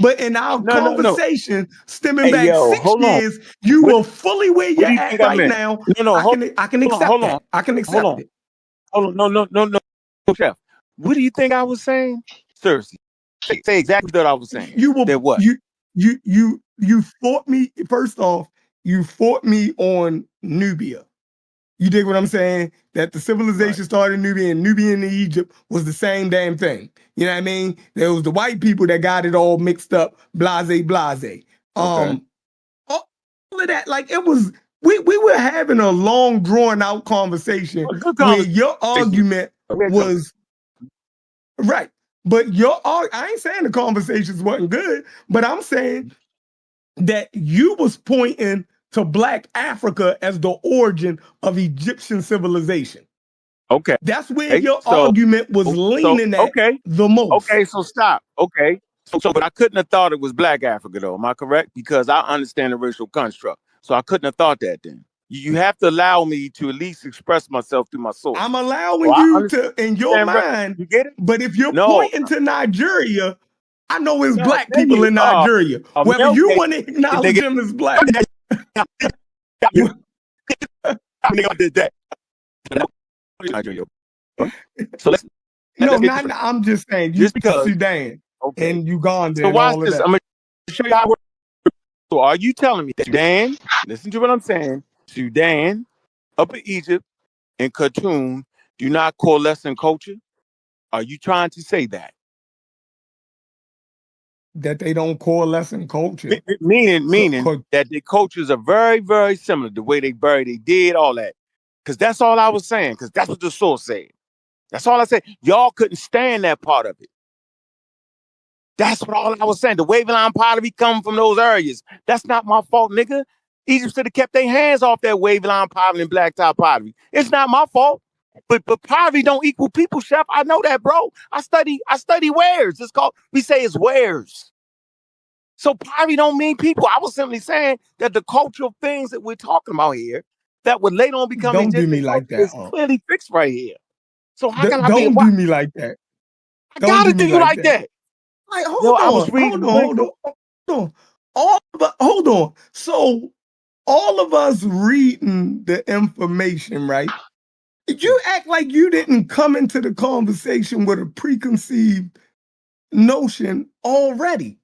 But in our No. conversation stemming Hey, back yo, 6 hold on. years, you What were fully where what you're do you at think I right meant? now. No, I hold can on, accept that. I can hold accept on. it. Hold on. No, Chef. What do you think I was saying? Seriously. Say exactly what I was saying. You were That what? you fought me. First off, you fought me on Nubia. You dig what I'm saying? That the Right. civilization started in Nubia and Nubia and Egypt was the same damn thing. You know what I mean? There was the white people that got it all mixed up, blase, blase. Okay. All of that, like it was, we were having a long, drawn out conversation A good where conversation. your argument was right. But I ain't saying the conversations wasn't good, but I'm saying that you was pointing to Black Africa as the origin of Egyptian civilization. Okay. That's where your So argument was leaning at okay. the most. Okay, so stop. Okay. So but I couldn't have thought it was Black Africa though. Am I correct? Because I understand the racial construct. So I couldn't have thought that then. You have to allow me to at least express myself through my I'm sources. So allowing I you to in your understand. mind, You get it? but if you're No, pointing to Nigeria, I know it's no, Black people nigga. in Nigeria. Whether you Okay, want to acknowledge nigga. them as Black. Nigga did that. So let's No, get not. different. I'm just saying. You Just because. Sudan Okay. and Uganda So and watch all of this. that. I'm gonna show you how it works. So are you telling me that Sudan, listen to what I'm saying, Sudan, Upper Egypt, and Khartoum do not coalesce in culture? Are you trying to say that? That they don't coalesce in culture. Meaning that the cultures are very, very similar. The way they bury, they did all that. Because that's all I was saying. Because that's what the source said. That's all I said. Y'all couldn't stand that part of it. That's what all I was saying. The wavy line pottery come from those areas. That's not my fault, nigga. Egypt should have kept their hands off that wavy line pottery and blacktop pottery. It's not my fault. But pottery don't equal people, chef. I know that, bro. I study wares. It's called, we say it's wares. So pottery don't mean people. I was simply saying that the cultural things that we're talking about here that would later on become Don't do Egyptian me culture like that. is clearly fixed right here. So how can I be a Don't why? do me like that. I Don't do gotta do me you like like that. that. Like, Yo, hold I was on, reading hold on. Hold on. So all of us reading the information, right? You act like you didn't come into the conversation with a preconceived notion already.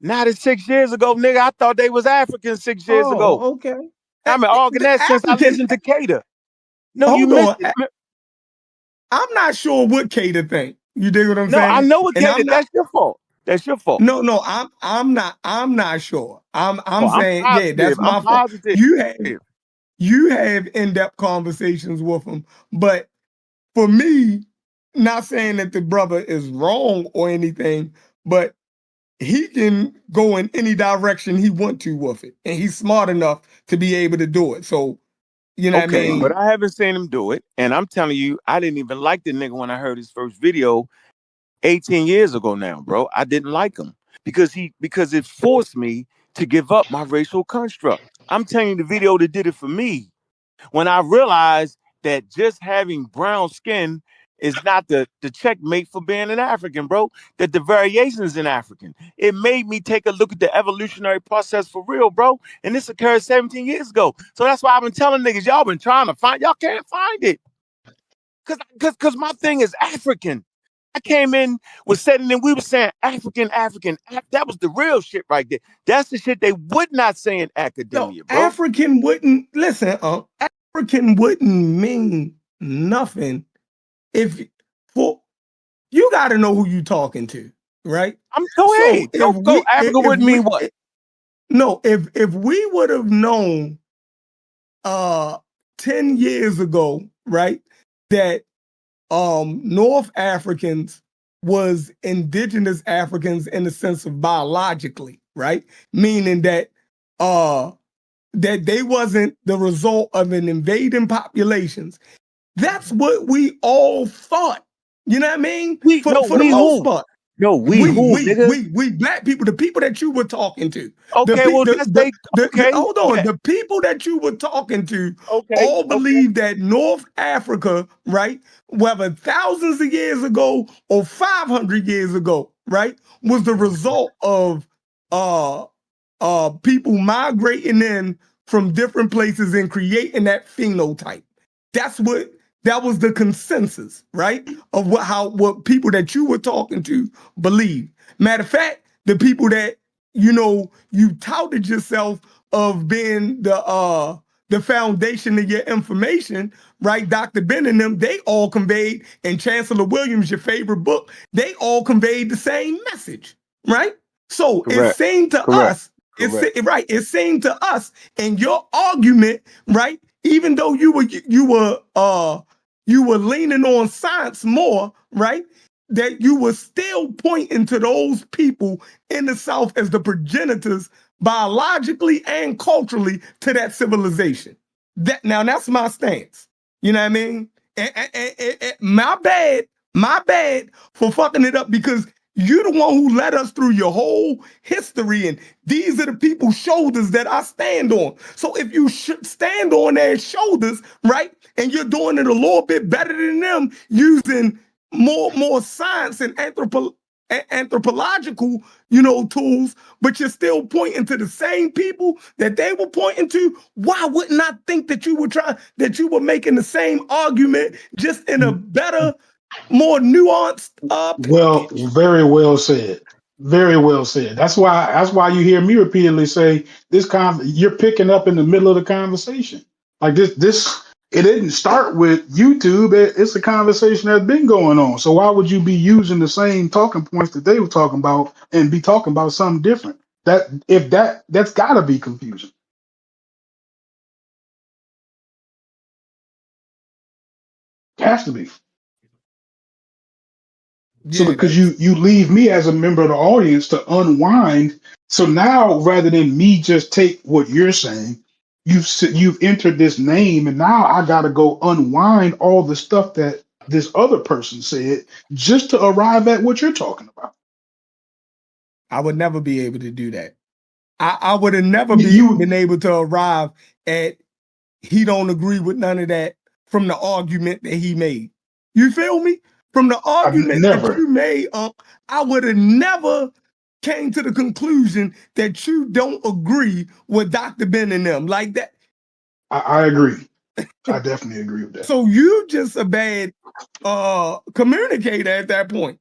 Not 6 years ago, nigga. I thought they was African 6 years ago. Oh, okay. I've been arguing The that since I African, listened to Cater. No, you hold missed on. it. I'm not sure what Cater think. You dig what I'm No, I saying? know what And Cater. I'm not. That's your fault. That's your fault. No. I'm not sure. I'm Oh, I'm saying, yeah, positive. that's I'm my fault. positive. You have in-depth conversations with him, but for me, not saying that the brother is wrong or anything, but he can go in any direction he want to with it, and he's smart enough to be able to do it. So you know what I Okay, but mean? I haven't seen him do it. And I'm telling you, I didn't even like the nigga when I heard his first video 18 years ago now, bro. I didn't like him because it forced me to give up my racial construct. I'm telling you the video that did it for me. When I realized that just having brown skin is not the checkmate for being an African, bro. That the variations in African. It made me take a look at the evolutionary process for real, bro. And this occurred 17 years ago. So that's why I've been telling niggas, y'all been trying to find, y'all can't find it. Cause my thing is African. I came in was setting and we were saying African. That was the real shit right there. That's the shit they would not say in No, academia, bro. African wouldn't listen. African wouldn't mean nothing if for you got to know who you talking to, right? Go So ahead. Go. Africa if would mean we what? no if we would have known 10 years ago, right, that North Africans was indigenous Africans in the sense of biologically, right? Meaning that that they wasn't the result of an invading populations. That's what we all thought. You know what I mean? We For no, the we most who? part. No, we who, nigga? We black people, the people that you were talking to, Okay, well just say okay. hold on, the people that you were talking to Okay, all believe that North Africa, right, whether thousands of years ago or 500 years ago, right, was the result of people migrating in from different places and creating that phenotype. That was the consensus, right? Of what people that you were talking to believe. Matter of fact, the people that you touted yourself of being the foundation of your information, right? Dr. Ben and them, they all conveyed, and Chancellor Williams, your favorite book, they all conveyed the same message, right? So it seemed to us, it seemed to us, and your argument, right? Even though you were leaning on science more, right? That you were still pointing to those people in the South as the progenitors biologically and culturally to that civilization. That's my stance. You know what I mean? And my bad for fucking it up, because you're the one who led us through your whole history, and these are the people's shoulders that I stand on. So if you should stand on their shoulders, right, and you're doing it a little bit better than them using more science and anthropological, tools, but you're still pointing to the same people that they were pointing to, why wouldn't I think that you were making the same argument, just in a better, more nuanced Well, package? very well said. Very well said. That's why you hear me repeatedly say you're picking up in the middle of the conversation. Like this it didn't start with YouTube. It's a conversation that's been going on. So why would you be using the same talking points that they were talking about and be talking about something different? That's gotta be confusing. Has to be. So Yeah, because you leave me as a member of the audience to unwind. So now rather than me just take what you're saying, you've entered this name, and now I got to go unwind all the stuff that this other person said just to arrive at what you're talking about. I would never be able to do that. I would have never You been able to arrive at he don't agree with none of that from the argument that he made. You feel me? From the I've argument that never. you made, I would have never came to the conclusion that you don't agree with Dr. Ben and them like that. I agree. I definitely agree with that. So you just a bad communicator at that point.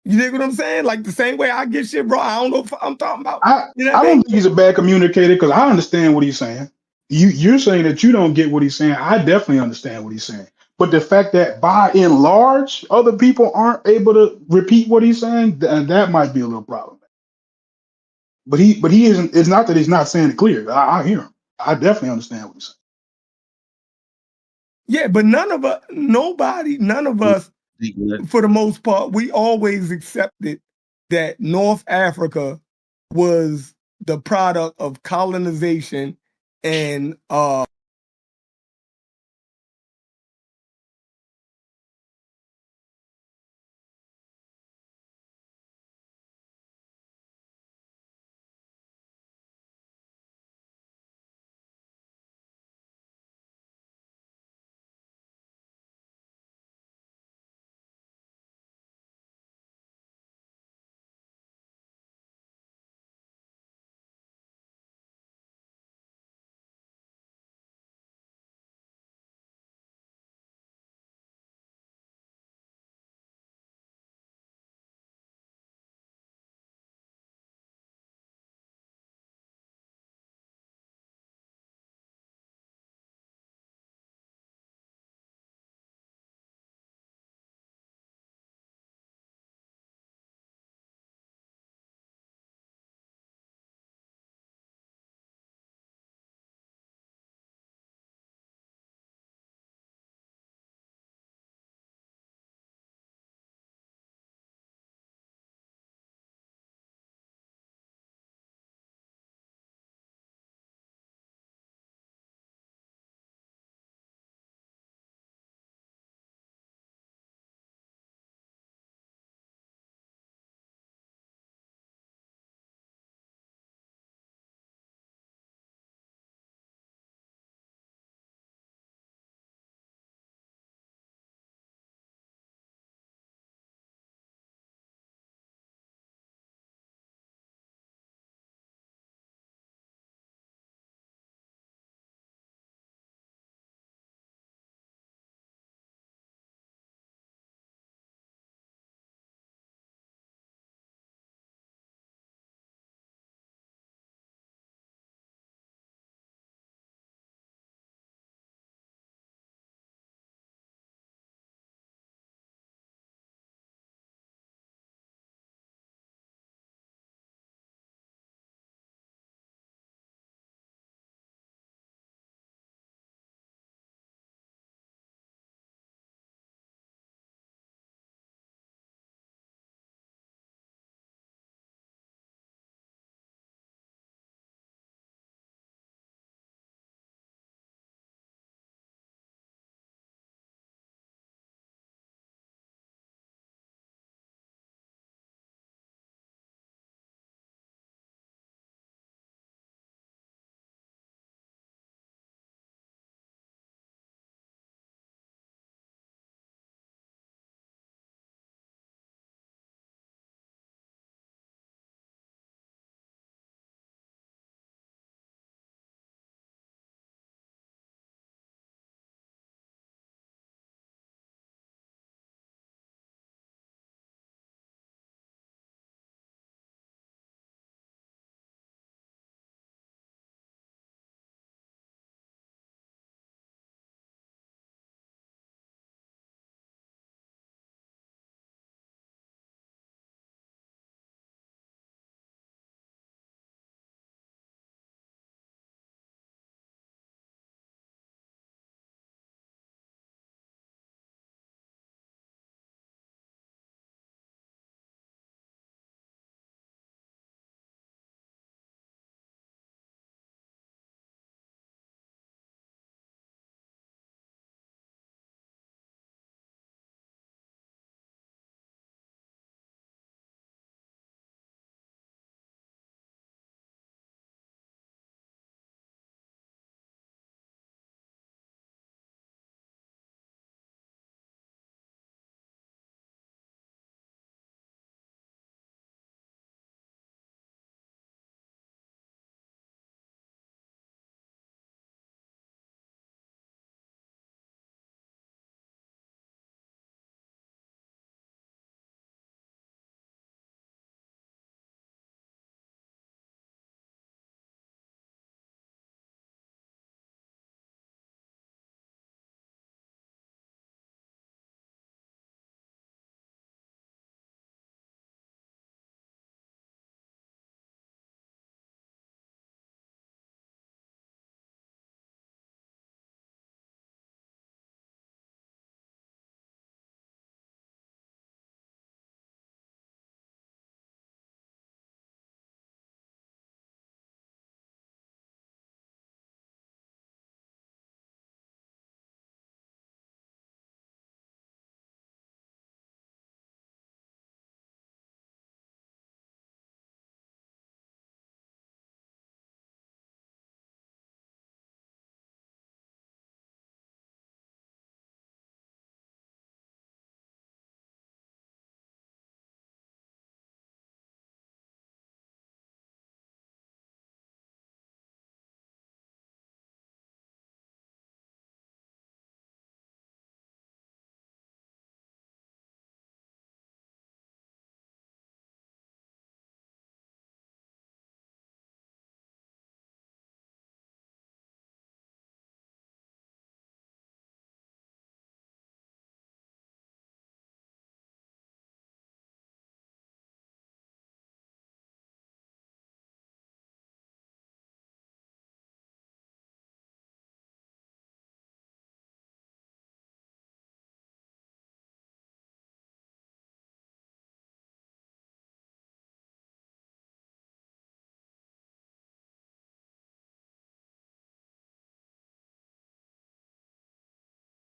You dig what I'm saying? Like the same way I get shit, bro. I don't know if I'm talking about. I You know I what I don't mean? think he's a bad communicator because I understand what he's saying. You're saying that you don't get what he's saying. I definitely understand what he's saying. But the fact that by and large other people aren't able to repeat what he's saying, that might be a little problem. But he isn't. It's not that he's not saying it clear. I hear him. I definitely understand what he's saying. Yeah, but none of us, for the most part, we always accepted that North Africa was the product of colonization and